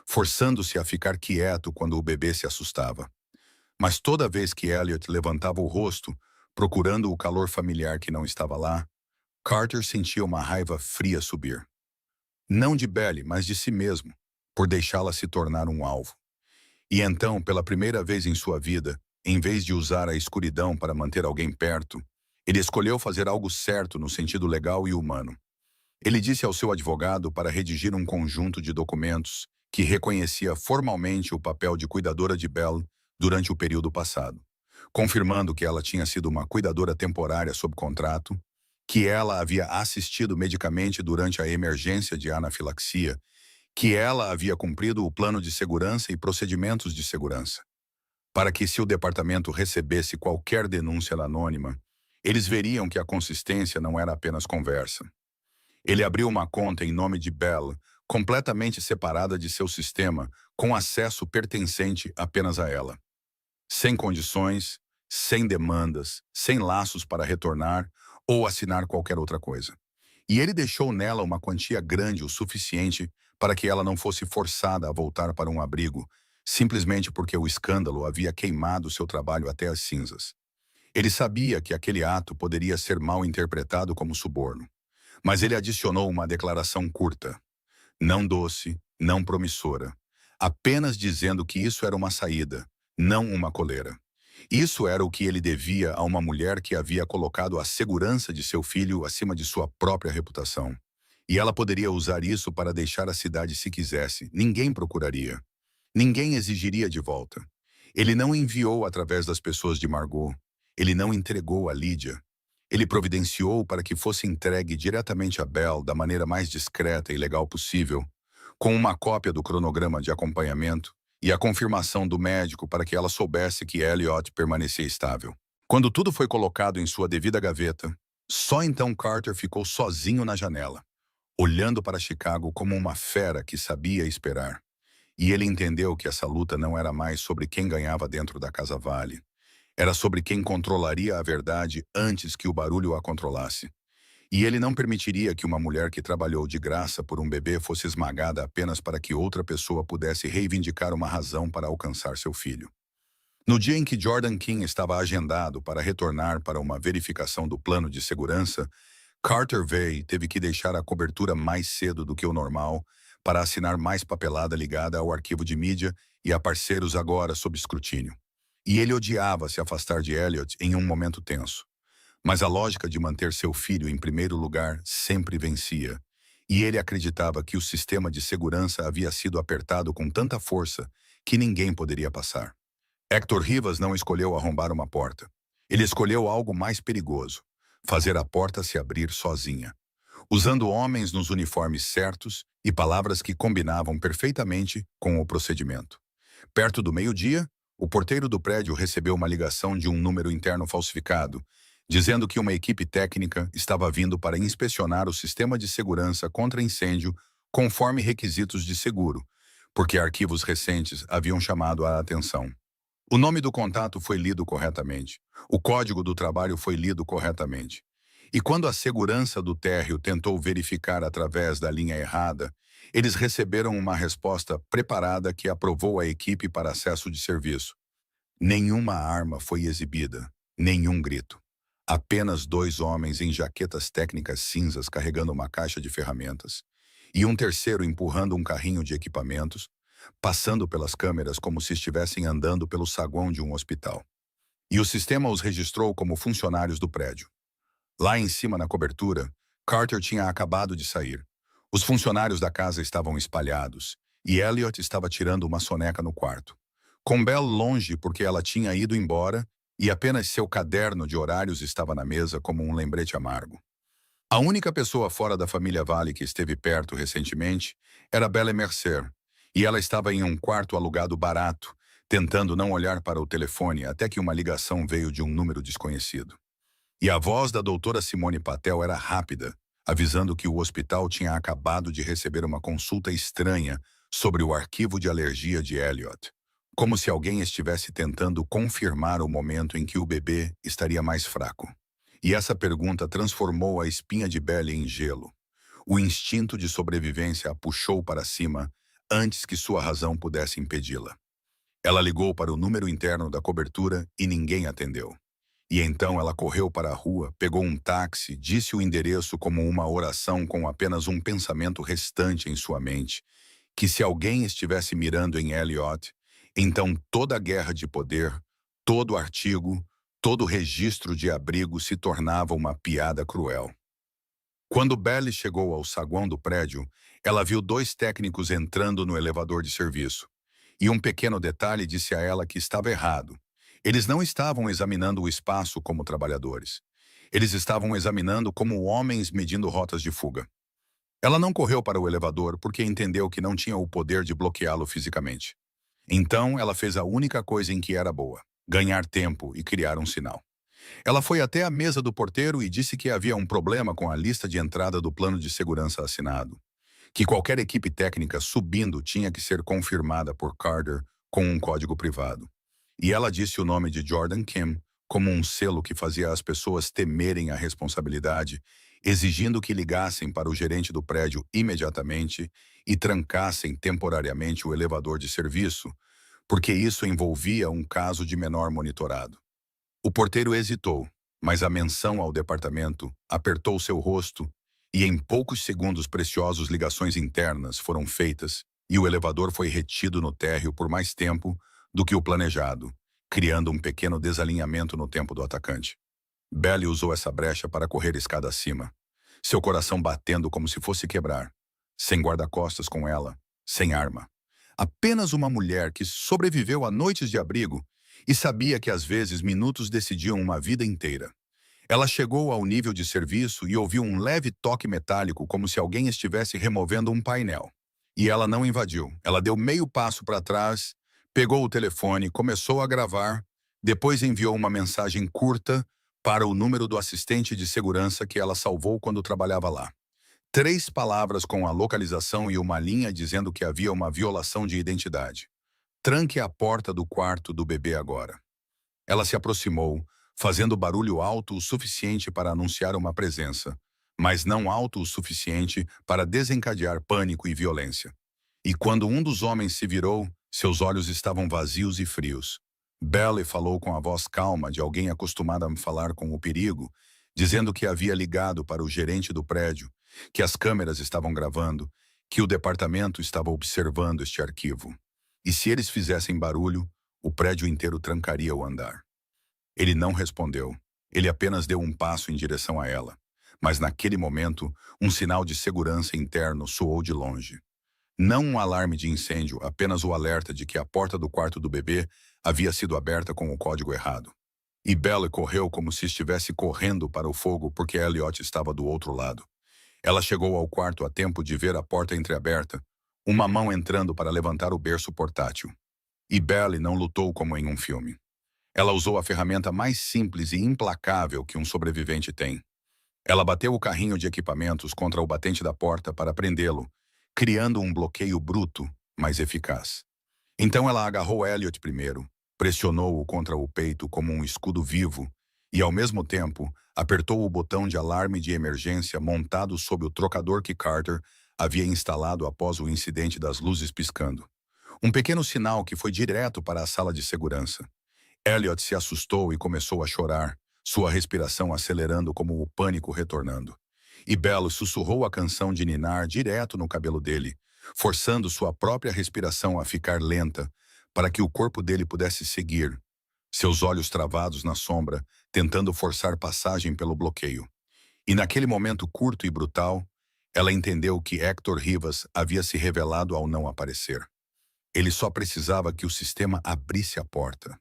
forçando-se a ficar quieto quando o bebê se assustava. Mas toda vez que Elliot levantava o rosto, procurando o calor familiar que não estava lá, Carter sentia uma raiva fria subir. Não de Belly, mas de si mesmo, por deixá-la se tornar um alvo. E então, pela primeira vez em sua vida, em vez de usar a escuridão para manter alguém perto, ele escolheu fazer algo certo no sentido legal e humano. Ele disse ao seu advogado para redigir um conjunto de documentos que reconhecia formalmente o papel de cuidadora de Bell durante o período passado, confirmando que ela tinha sido uma cuidadora temporária sob contrato, que ela havia assistido medicamente durante a emergência de anafilaxia, que ela havia cumprido o plano de segurança e procedimentos de segurança, para que, se o departamento recebesse qualquer denúncia anônima, eles veriam que a consistência não era apenas conversa. Ele abriu uma conta em nome de Bell, completamente separada de seu sistema, com acesso pertencente apenas a ela. Sem condições, sem demandas, sem laços para retornar ou assinar qualquer outra coisa. E ele deixou nela uma quantia grande o suficiente para que ela não fosse forçada a voltar para um abrigo, simplesmente porque o escândalo havia queimado seu trabalho até as cinzas. Ele sabia que aquele ato poderia ser mal interpretado como suborno, mas ele adicionou uma declaração curta, não doce, não promissora, apenas dizendo que isso era uma saída, não uma coleira. Isso era o que ele devia a uma mulher que havia colocado a segurança de seu filho acima de sua própria reputação. E ela poderia usar isso para deixar a cidade se quisesse. Ninguém procuraria. Ninguém exigiria de volta. Ele não enviou através das pessoas de Margot. Ele não entregou a Lídia. Ele providenciou para que fosse entregue diretamente a Bell da maneira mais discreta e legal possível, com uma cópia do cronograma de acompanhamento e a confirmação do médico para que ela soubesse que Elliot permanecia estável. Quando tudo foi colocado em sua devida gaveta, só então Carter ficou sozinho na janela, olhando para Chicago como uma fera que sabia esperar. E ele entendeu que essa luta não era mais sobre quem ganhava dentro da Casa Vale. Era sobre quem controlaria a verdade antes que o barulho a controlasse. E ele não permitiria que uma mulher que trabalhou de graça por um bebê fosse esmagada apenas para que outra pessoa pudesse reivindicar uma razão para alcançar seu filho. No dia em que Jordan King estava agendado para retornar para uma verificação do plano de segurança, Carter Veigh teve que deixar a cobertura mais cedo do que o normal para assinar mais papelada ligada ao arquivo de mídia e a parceiros agora sob escrutínio. E ele odiava se afastar de Elliot em um momento tenso. Mas a lógica de manter seu filho em primeiro lugar sempre vencia. e ele acreditava que o sistema de segurança havia sido apertado com tanta força que ninguém poderia passar. Héctor Rivas não escolheu arrombar uma porta. Ele escolheu algo mais perigoso: fazer a porta se abrir sozinha, usando homens nos uniformes certos e palavras que combinavam perfeitamente com o procedimento. Perto do meio-dia, o porteiro do prédio recebeu uma ligação de um número interno falsificado, dizendo que uma equipe técnica estava vindo para inspecionar o sistema de segurança contra incêndio conforme requisitos de seguro, porque arquivos recentes haviam chamado a atenção. O nome do contato foi lido corretamente. O código do trabalho foi lido corretamente. E quando a segurança do térreo tentou verificar através da linha errada, eles receberam uma resposta preparada que aprovou a equipe para acesso de serviço. Nenhuma arma foi exibida, nenhum grito. Apenas dois homens em jaquetas técnicas cinzas carregando uma caixa de ferramentas e um terceiro empurrando um carrinho de equipamentos, passando pelas câmeras como se estivessem andando pelo saguão de um hospital. E o sistema os registrou como funcionários do prédio. Lá em cima na cobertura, Carter tinha acabado de sair. Os funcionários da casa estavam espalhados, e Elliot estava tirando uma soneca no quarto. Com Belle longe porque ela tinha ido embora, e apenas seu caderno de horários estava na mesa como um lembrete amargo. A única pessoa fora da família Vale que esteve perto recentemente era Belle Mercer, e ela estava em um quarto alugado barato, tentando não olhar para o telefone até que uma ligação veio de um número desconhecido. E a voz da doutora Simone Patel era rápida, avisando que o hospital tinha acabado de receber uma consulta estranha sobre o arquivo de alergia de Elliot, como se alguém estivesse tentando confirmar o momento em que o bebê estaria mais fraco. E essa pergunta transformou a espinha de Belle em gelo. O instinto de sobrevivência a puxou para cima antes que sua razão pudesse impedi-la. Ela ligou para o número interno da cobertura e ninguém atendeu. E então ela correu para a rua, pegou um táxi, disse o endereço como uma oração com apenas um pensamento restante em sua mente, que se alguém estivesse mirando em Elliot, então toda a guerra de poder, todo artigo, todo registro de abrigo se tornava uma piada cruel. Quando Belle chegou ao saguão do prédio, ela viu dois técnicos entrando no elevador de serviço. E um pequeno detalhe disse a ela que estava errado. Eles não estavam examinando o espaço como trabalhadores. Eles estavam examinando como homens medindo rotas de fuga. Ela não correu para o elevador porque entendeu que não tinha o poder de bloqueá-lo fisicamente. Então, ela fez a única coisa em que era boa: ganhar tempo e criar um sinal. Ela foi até a mesa do porteiro e disse que havia um problema com a lista de entrada do plano de segurança assinado, que qualquer equipe técnica subindo tinha que ser confirmada por Carter com um código privado. E ela disse o nome de Jordan Kim como um selo que fazia as pessoas temerem a responsabilidade, exigindo que ligassem para o gerente do prédio imediatamente e trancassem temporariamente o elevador de serviço, porque isso envolvia um caso de menor monitorado. O porteiro hesitou, mas a menção ao departamento apertou seu rosto e em poucos segundos preciosos ligações internas foram feitas e o elevador foi retido no térreo por mais tempo do que o planejado, criando um pequeno desalinhamento no tempo do atacante. Belle usou essa brecha para correr escada acima, seu coração batendo como se fosse quebrar, sem guarda-costas com ela, sem arma. Apenas uma mulher que sobreviveu a noites de abrigo e sabia que às vezes minutos decidiam uma vida inteira. Ela chegou ao nível de serviço e ouviu um leve toque metálico como se alguém estivesse removendo um painel. E ela não invadiu. Ela deu meio passo para trás, pegou o telefone, começou a gravar, depois enviou uma mensagem curta para o número do assistente de segurança que ela salvou quando trabalhava lá. 3 palavras com a localização e uma linha dizendo que havia uma violação de identidade. Tranque a porta do quarto do bebê agora. Ela se aproximou, fazendo barulho alto o suficiente para anunciar uma presença, mas não alto o suficiente para desencadear pânico e violência. E quando um dos homens se virou, seus olhos estavam vazios e frios. Belle falou com a voz calma de alguém acostumada a falar com o perigo, dizendo que havia ligado para o gerente do prédio, que as câmeras estavam gravando, que o departamento estava observando este arquivo. E se eles fizessem barulho, o prédio inteiro trancaria o andar. Ele não respondeu. Ele apenas deu um passo em direção a ela. Mas naquele momento, um sinal de segurança interno soou de longe. Não um alarme de incêndio, apenas o alerta de que a porta do quarto do bebê havia sido aberta com o código errado. E Belle correu como se estivesse correndo para o fogo porque Elliot estava do outro lado. Ela chegou ao quarto a tempo de ver a porta entreaberta, uma mão entrando para levantar o berço portátil. E Belle não lutou como em um filme. Ela usou a ferramenta mais simples e implacável que um sobrevivente tem. Ela bateu o carrinho de equipamentos contra o batente da porta para prendê-lo, criando um bloqueio bruto, mas eficaz. Então ela agarrou Elliot primeiro, pressionou-o contra o peito como um escudo vivo e, ao mesmo tempo, apertou o botão de alarme de emergência montado sob o trocador que Carter havia instalado após o incidente das luzes piscando. Um pequeno sinal que foi direto para a sala de segurança. Elliot se assustou e começou a chorar, sua respiração acelerando como o pânico retornando. E Belle sussurrou a canção de ninar direto no cabelo dele, forçando sua própria respiração a ficar lenta, para que o corpo dele pudesse seguir, seus olhos travados na sombra, tentando forçar passagem pelo bloqueio. E naquele momento curto e brutal, ela entendeu que Héctor Rivas havia se revelado ao não aparecer. Ele só precisava que o sistema abrisse a porta.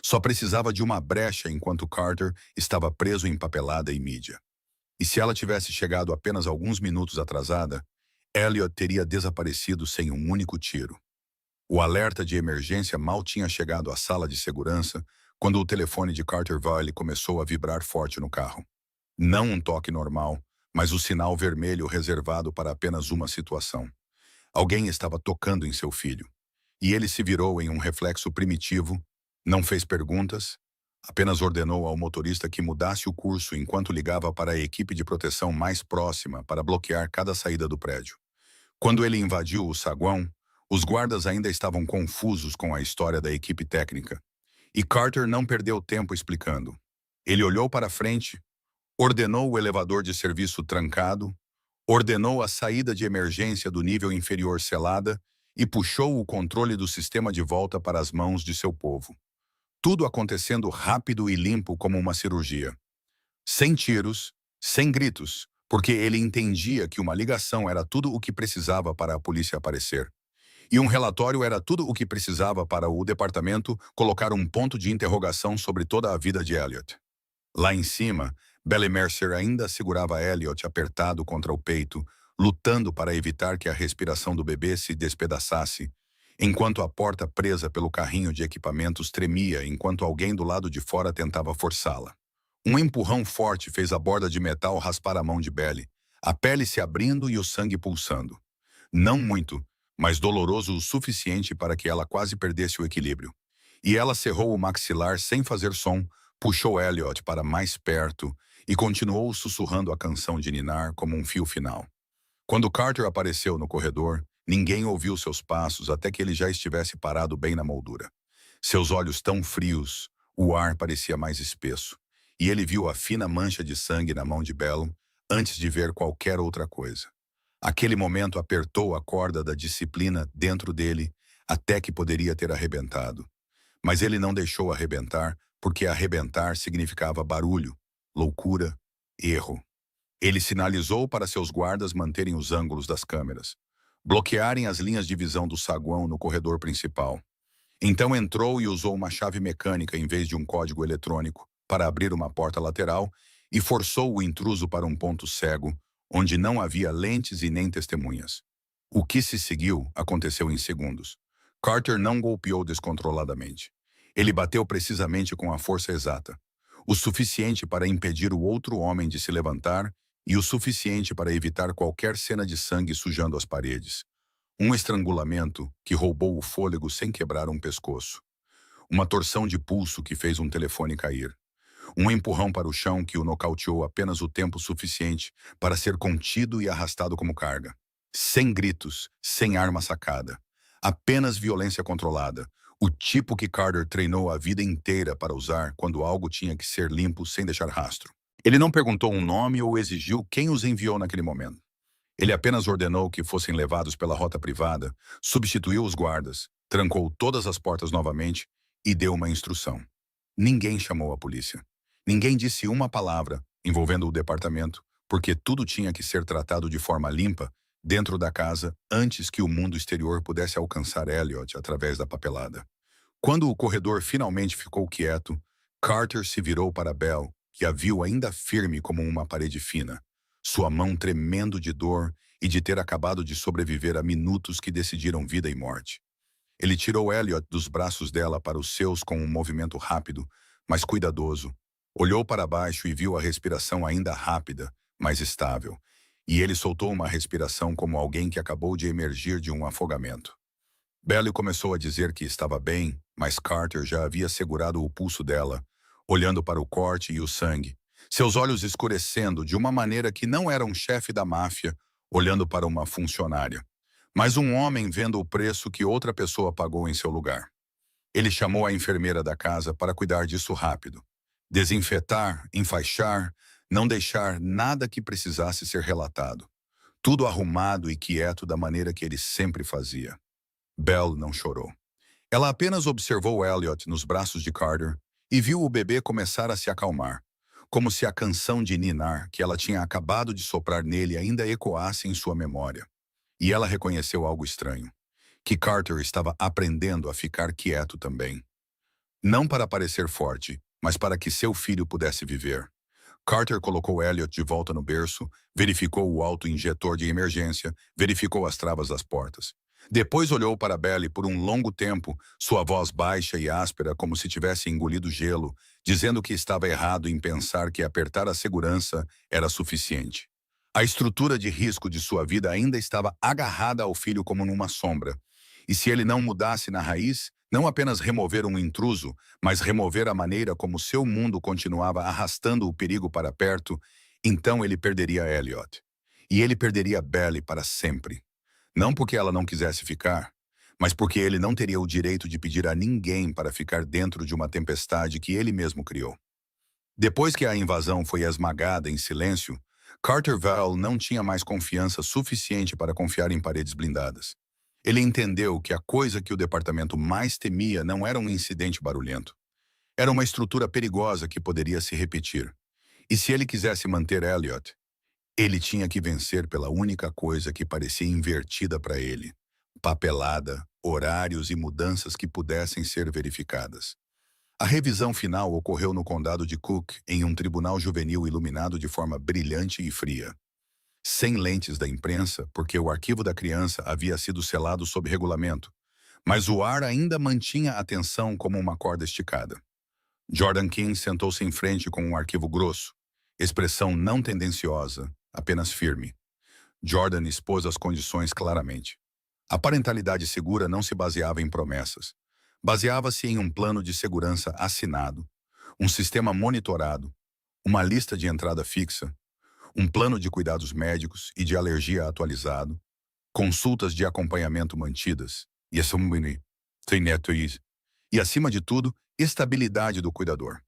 Só precisava de uma brecha enquanto Carter estava preso em papelada e mídia. E se ela tivesse chegado apenas alguns minutos atrasada, Elliot teria desaparecido sem um único tiro. O alerta de emergência mal tinha chegado à sala de segurança quando o telefone de Carter Valley começou a vibrar forte no carro. Não um toque normal, mas o sinal vermelho reservado para apenas uma situação. Alguém estava tocando em seu filho. E ele se virou em um reflexo primitivo, não fez perguntas, apenas ordenou ao motorista que mudasse o curso enquanto ligava para a equipe de proteção mais próxima para bloquear cada saída do prédio. Quando ele invadiu o saguão, os guardas ainda estavam confusos com a história da equipe técnica. E Carter não perdeu tempo explicando. Ele olhou para frente, ordenou o elevador de serviço trancado, ordenou a saída de emergência do nível inferior selada e puxou o controle do sistema de volta para as mãos de seu povo. Tudo acontecendo rápido e limpo como uma cirurgia. Sem tiros, sem gritos, porque ele entendia que uma ligação era tudo o que precisava para a polícia aparecer. E um relatório era tudo o que precisava para o departamento colocar um ponto de interrogação sobre toda a vida de Elliot. Lá em cima, Belle Mercer ainda segurava Elliot apertado contra o peito, lutando para evitar que a respiração do bebê se despedaçasse, enquanto a porta presa pelo carrinho de equipamentos tremia enquanto alguém do lado de fora tentava forçá-la. Um empurrão forte fez a borda de metal raspar a mão de Belle, a pele se abrindo e o sangue pulsando. Não muito, mas doloroso o suficiente para que ela quase perdesse o equilíbrio. E ela cerrou o maxilar sem fazer som, puxou Elliot para mais perto e continuou sussurrando a canção de ninar como um fio final. Quando Carter apareceu no corredor, ninguém ouviu seus passos até que ele já estivesse parado bem na moldura. Seus olhos tão frios, o ar parecia mais espesso, e ele viu a fina mancha de sangue na mão de Belle antes de ver qualquer outra coisa. Aquele momento apertou a corda da disciplina dentro dele até que poderia ter arrebentado. Mas ele não deixou arrebentar, porque arrebentar significava barulho, loucura, erro. Ele sinalizou para seus guardas manterem os ângulos das câmeras, bloquearem as linhas de visão do saguão no corredor principal. Então entrou e usou uma chave mecânica em vez de um código eletrônico para abrir uma porta lateral e forçou o intruso para um ponto cego, onde não havia lentes e nem testemunhas. O que se seguiu aconteceu em segundos. Carter não golpeou descontroladamente. Ele bateu precisamente com a força exata, o suficiente para impedir o outro homem de se levantar e o suficiente para evitar qualquer cena de sangue sujando as paredes. Um estrangulamento que roubou o fôlego sem quebrar um pescoço. Uma torção de pulso que fez um telefone cair. Um empurrão para o chão que o nocauteou apenas o tempo suficiente para ser contido e arrastado como carga. Sem gritos, sem arma sacada. Apenas violência controlada. O tipo que Carter treinou a vida inteira para usar quando algo tinha que ser limpo sem deixar rastro. Ele não perguntou um nome ou exigiu quem os enviou naquele momento. Ele apenas ordenou que fossem levados pela rota privada, substituiu os guardas, trancou todas as portas novamente e deu uma instrução. Ninguém chamou a polícia. Ninguém disse uma palavra envolvendo o departamento porque tudo tinha que ser tratado de forma limpa dentro da casa antes que o mundo exterior pudesse alcançar Elliot através da papelada. Quando o corredor finalmente ficou quieto, Carter se virou para Belle, que a viu ainda firme como uma parede fina, sua mão tremendo de dor e de ter acabado de sobreviver a minutos que decidiram vida e morte. Ele tirou Elliot dos braços dela para os seus com um movimento rápido, mas cuidadoso. Olhou para baixo e viu a respiração ainda rápida, mas estável. E ele soltou uma respiração como alguém que acabou de emergir de um afogamento. Belly começou a dizer que estava bem, mas Carter já havia segurado o pulso dela, olhando para o corte e o sangue, seus olhos escurecendo de uma maneira que não era um chefe da máfia olhando para uma funcionária, mas um homem vendo o preço que outra pessoa pagou em seu lugar. Ele chamou a enfermeira da casa para cuidar disso rápido. Desinfetar, enfaixar, não deixar nada que precisasse ser relatado. Tudo arrumado e quieto da maneira que ele sempre fazia. Belle não chorou. Ela apenas observou Elliot nos braços de Carter e viu o bebê começar a se acalmar, como se a canção de ninar que ela tinha acabado de soprar nele ainda ecoasse em sua memória. E ela reconheceu algo estranho, que Carter estava aprendendo a ficar quieto também. Não para parecer forte, mas para que seu filho pudesse viver. Carter colocou Elliot de volta no berço, verificou o auto-injetor de emergência, verificou as travas das portas. Depois olhou para Belly por um longo tempo, sua voz baixa e áspera como se tivesse engolido gelo, dizendo que estava errado em pensar que apertar a segurança era suficiente. A estrutura de risco de sua vida ainda estava agarrada ao filho como numa sombra. E se ele não mudasse na raiz, não apenas remover um intruso, mas remover a maneira como seu mundo continuava arrastando o perigo para perto, então ele perderia Elliot. E ele perderia Belly para sempre. Não porque ela não quisesse ficar, mas porque ele não teria o direito de pedir a ninguém para ficar dentro de uma tempestade que ele mesmo criou. Depois que a invasão foi esmagada em silêncio, Carter Vale não tinha mais confiança suficiente para confiar em paredes blindadas. Ele entendeu que a coisa que o departamento mais temia não era um incidente barulhento. Era uma estrutura perigosa que poderia se repetir. E se ele quisesse manter Elliot, ele tinha que vencer pela única coisa que parecia invertida para ele: papelada, horários e mudanças que pudessem ser verificadas. A revisão final ocorreu no condado de Cook, em um tribunal juvenil iluminado de forma brilhante e fria. Sem lentes da imprensa, porque o arquivo da criança havia sido selado sob regulamento, mas o ar ainda mantinha a tensão como uma corda esticada. Jordan King sentou-se em frente com um arquivo grosso, expressão não tendenciosa, apenas firme. Jordan expôs as condições claramente. A parentalidade segura não se baseava em promessas. Baseava-se em um plano de segurança assinado, um sistema monitorado, uma lista de entrada fixa, um plano de cuidados médicos e de alergia atualizado, consultas de acompanhamento mantidas, e acima de tudo, estabilidade do cuidador.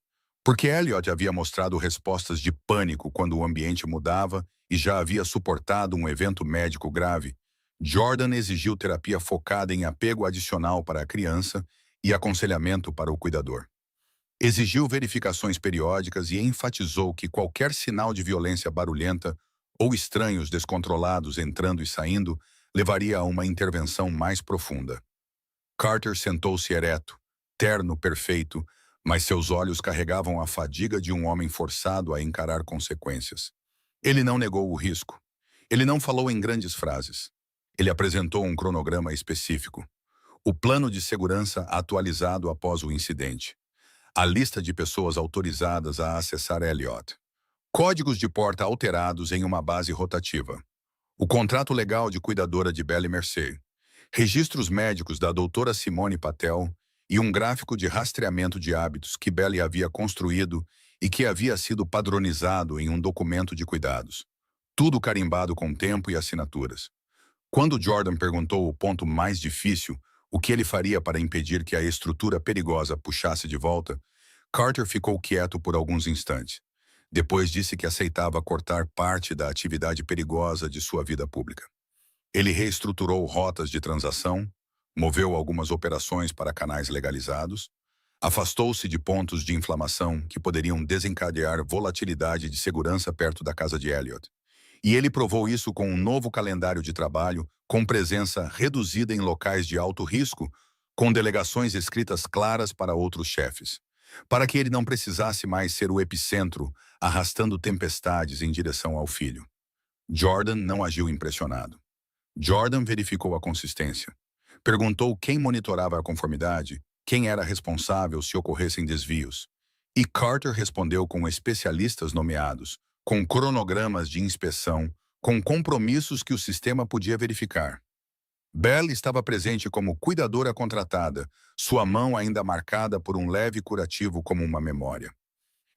Porque Elliot havia mostrado respostas de pânico quando o ambiente mudava e já havia suportado um evento médico grave, Jordan exigiu terapia focada em apego adicional para a criança e aconselhamento para o cuidador. Exigiu verificações periódicas e enfatizou que qualquer sinal de violência barulhenta ou estranhos descontrolados entrando e saindo levaria a uma intervenção mais profunda. Carter sentou-se ereto, terno perfeito, mas seus olhos carregavam a fadiga de um homem forçado a encarar consequências. Ele não negou o risco. Ele não falou em grandes frases. Ele apresentou um cronograma específico. O plano de segurança atualizado após o incidente. A lista de pessoas autorizadas a acessar Elliot. Códigos de porta alterados em uma base rotativa. O contrato legal de cuidadora de Belly Mercer. Registros médicos da doutora Simone Patel e um gráfico de rastreamento de hábitos que Belly havia construído e que havia sido padronizado em um documento de cuidados. Tudo carimbado com tempo e assinaturas. Quando Jordan perguntou o ponto mais difícil, o que ele faria para impedir que a estrutura perigosa puxasse de volta, Carter ficou quieto por alguns instantes. Depois disse que aceitava cortar parte da atividade perigosa de sua vida pública. Ele reestruturou rotas de transação, moveu algumas operações para canais legalizados, Afastou-se de pontos de inflamação que poderiam desencadear volatilidade de segurança perto da casa de Elliot. E ele provou isso com um novo calendário de trabalho, com presença reduzida em locais de alto risco, com delegações escritas claras para outros chefes, para que ele não precisasse mais ser o epicentro, arrastando tempestades em direção ao filho. Jordan não agiu impressionado. Jordan verificou a consistência. Perguntou quem monitorava a conformidade, quem era responsável se ocorressem desvios. E Carter respondeu com especialistas nomeados, com cronogramas de inspeção, com compromissos que o sistema podia verificar. Bell estava presente como cuidadora contratada, sua mão ainda marcada por um leve curativo como uma memória.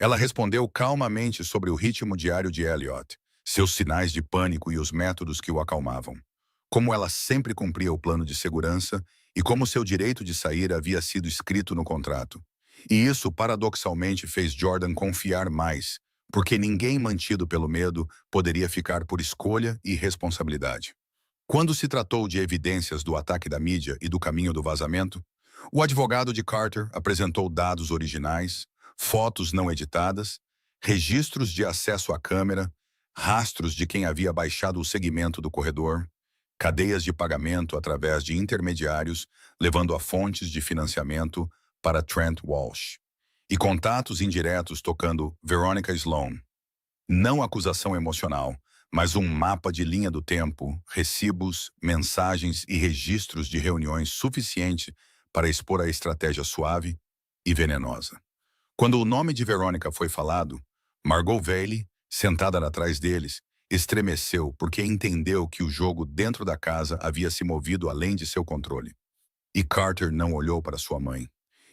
Ela respondeu calmamente sobre o ritmo diário de Elliot, seus sinais de pânico e os métodos que o acalmavam. Como ela sempre cumpria o plano de segurança e como seu direito de sair havia sido escrito no contrato. E isso, paradoxalmente, fez Jordan confiar mais, porque ninguém mantido pelo medo poderia ficar por escolha e responsabilidade. Quando se tratou de evidências do ataque da mídia e do caminho do vazamento, o advogado de Carter apresentou dados originais, fotos não editadas, registros de acesso à câmera, rastros de quem havia baixado o segmento do corredor, cadeias de pagamento através de intermediários, levando a fontes de financiamento para Trent Walsh, e contatos indiretos tocando Veronica Sloan. Não acusação emocional, mas um mapa de linha do tempo, recibos, mensagens e registros de reuniões suficiente para expor a estratégia suave e venenosa. Quando o nome de Veronica foi falado, Margot Valley, sentada atrás deles, estremeceu porque entendeu que o jogo dentro da casa havia se movido além de seu controle. E Carter não olhou para sua mãe.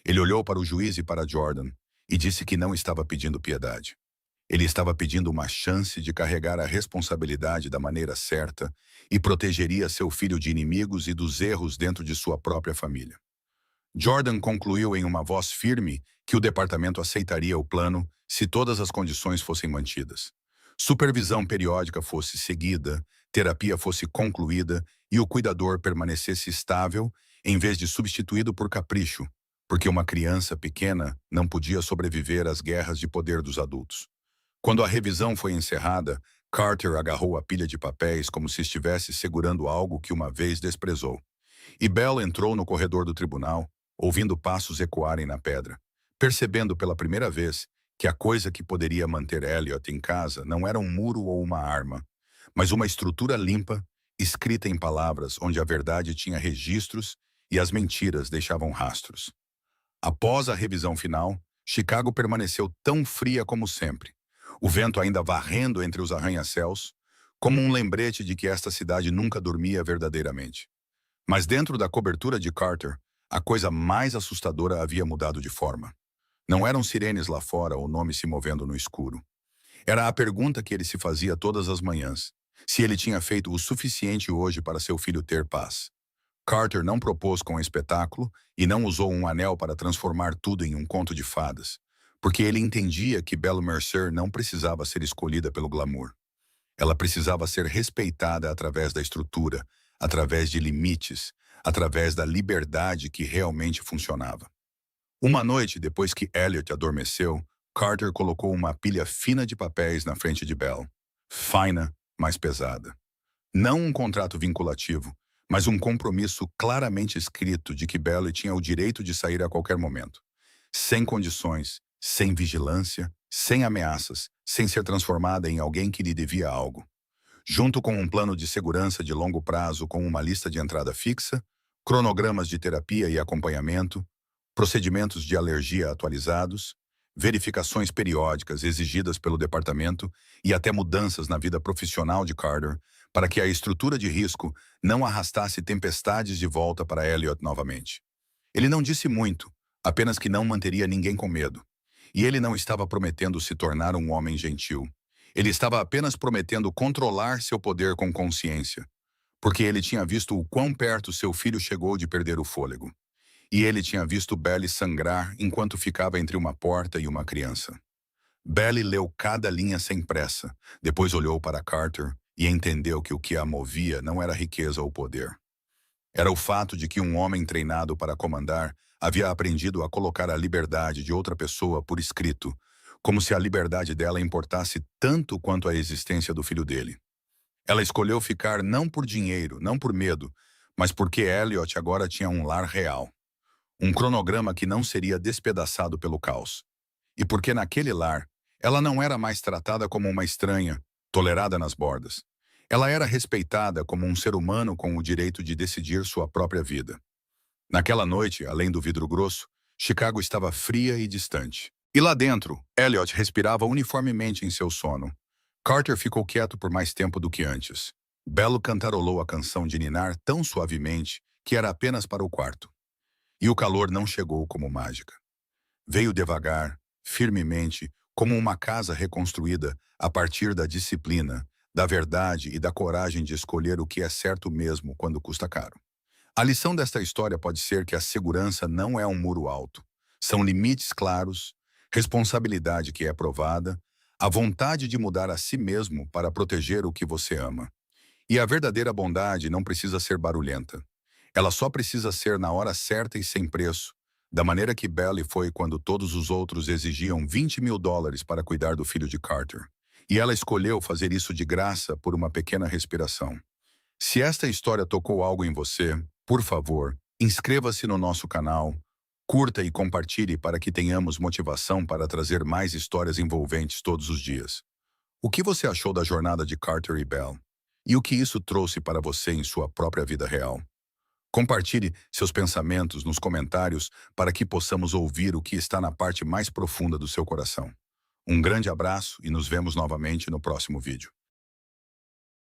Ele olhou para o juiz e para Jordan e disse que não estava pedindo piedade. Ele estava pedindo uma chance de carregar a responsabilidade da maneira certa e protegeria seu filho de inimigos e dos erros dentro de sua própria família. Jordan concluiu em uma voz firme que o departamento aceitaria o plano se todas as condições fossem mantidas. Supervisão periódica fosse seguida, terapia fosse concluída e o cuidador permanecesse estável em vez de substituído por capricho, porque uma criança pequena não podia sobreviver às guerras de poder dos adultos. Quando a revisão foi encerrada, Carter agarrou a pilha de papéis como se estivesse segurando algo que uma vez desprezou. E Bell entrou no corredor do tribunal, ouvindo passos ecoarem na pedra, percebendo pela primeira vez que a coisa que poderia manter Elliot em casa não era um muro ou uma arma, mas uma estrutura limpa, escrita em palavras onde a verdade tinha registros e as mentiras deixavam rastros. Após a revisão final, Chicago permaneceu tão fria como sempre, o vento ainda varrendo entre os arranha-céus, como um lembrete de que esta cidade nunca dormia verdadeiramente. Mas dentro da cobertura de Carter, a coisa mais assustadora havia mudado de forma. Não eram sirenes lá fora ou nomes se movendo no escuro. Era a pergunta que ele se fazia todas as manhãs, se ele tinha feito o suficiente hoje para seu filho ter paz. Carter não propôs com espetáculo e não usou um anel para transformar tudo em um conto de fadas, porque ele entendia que Belle Mercer não precisava ser escolhida pelo glamour. Ela precisava ser respeitada através da estrutura, através de limites, através da liberdade que realmente funcionava. Uma noite, depois que Elliot adormeceu, Carter colocou uma pilha fina de papéis na frente de Belle. Fina, mas pesada. Não um contrato vinculativo, mas um compromisso claramente escrito de que Belle tinha o direito de sair a qualquer momento. Sem condições, sem vigilância, sem ameaças, sem ser transformada em alguém que lhe devia algo. Junto com um plano de segurança de longo prazo com uma lista de entrada fixa, cronogramas de terapia e acompanhamento, procedimentos de alergia atualizados, verificações periódicas exigidas pelo departamento e até mudanças na vida profissional de Carter para que a estrutura de risco não arrastasse tempestades de volta para Elliot novamente. Ele não disse muito, apenas que não manteria ninguém com medo. E ele não estava prometendo se tornar um homem gentil. Ele estava apenas prometendo controlar seu poder com consciência, porque ele tinha visto o quão perto seu filho chegou de perder o fôlego. E ele tinha visto Belle sangrar enquanto ficava entre uma porta e uma criança. Belle leu cada linha sem pressa, depois olhou para Carter e entendeu que o que a movia não era riqueza ou poder. Era o fato de que um homem treinado para comandar havia aprendido a colocar a liberdade de outra pessoa por escrito, como se a liberdade dela importasse tanto quanto a existência do filho dele. Ela escolheu ficar não por dinheiro, não por medo, mas porque Elliot agora tinha um lar real. Um cronograma que não seria despedaçado pelo caos. E porque naquele lar, ela não era mais tratada como uma estranha, tolerada nas bordas. Ela era respeitada como um ser humano com o direito de decidir sua própria vida. Naquela noite, além do vidro grosso, Chicago estava fria e distante. E lá dentro, Elliot respirava uniformemente em seu sono. Carter ficou quieto por mais tempo do que antes. Bello cantarolou a canção de ninar tão suavemente que era apenas para o quarto. E o calor não chegou como mágica. Veio devagar, firmemente, como uma casa reconstruída a partir da disciplina, da verdade e da coragem de escolher o que é certo mesmo quando custa caro. A lição desta história pode ser que a segurança não é um muro alto. São limites claros, responsabilidade que é provada, a vontade de mudar a si mesmo para proteger o que você ama. E a verdadeira bondade não precisa ser barulhenta. Ela só precisa ser na hora certa e sem preço, da maneira que Belly foi quando todos os outros exigiam $20.000 para cuidar do filho de Carter. E ela escolheu fazer isso de graça por uma pequena respiração. Se esta história tocou algo em você, por favor, inscreva-se no nosso canal, curta e compartilhe para que tenhamos motivação para trazer mais histórias envolventes todos os dias. O que você achou da jornada de Carter e Belle? E o que isso trouxe para você em sua própria vida real? Compartilhe seus pensamentos nos comentários para que possamos ouvir o que está na parte mais profunda do seu coração. Um grande abraço e nos vemos novamente no próximo vídeo.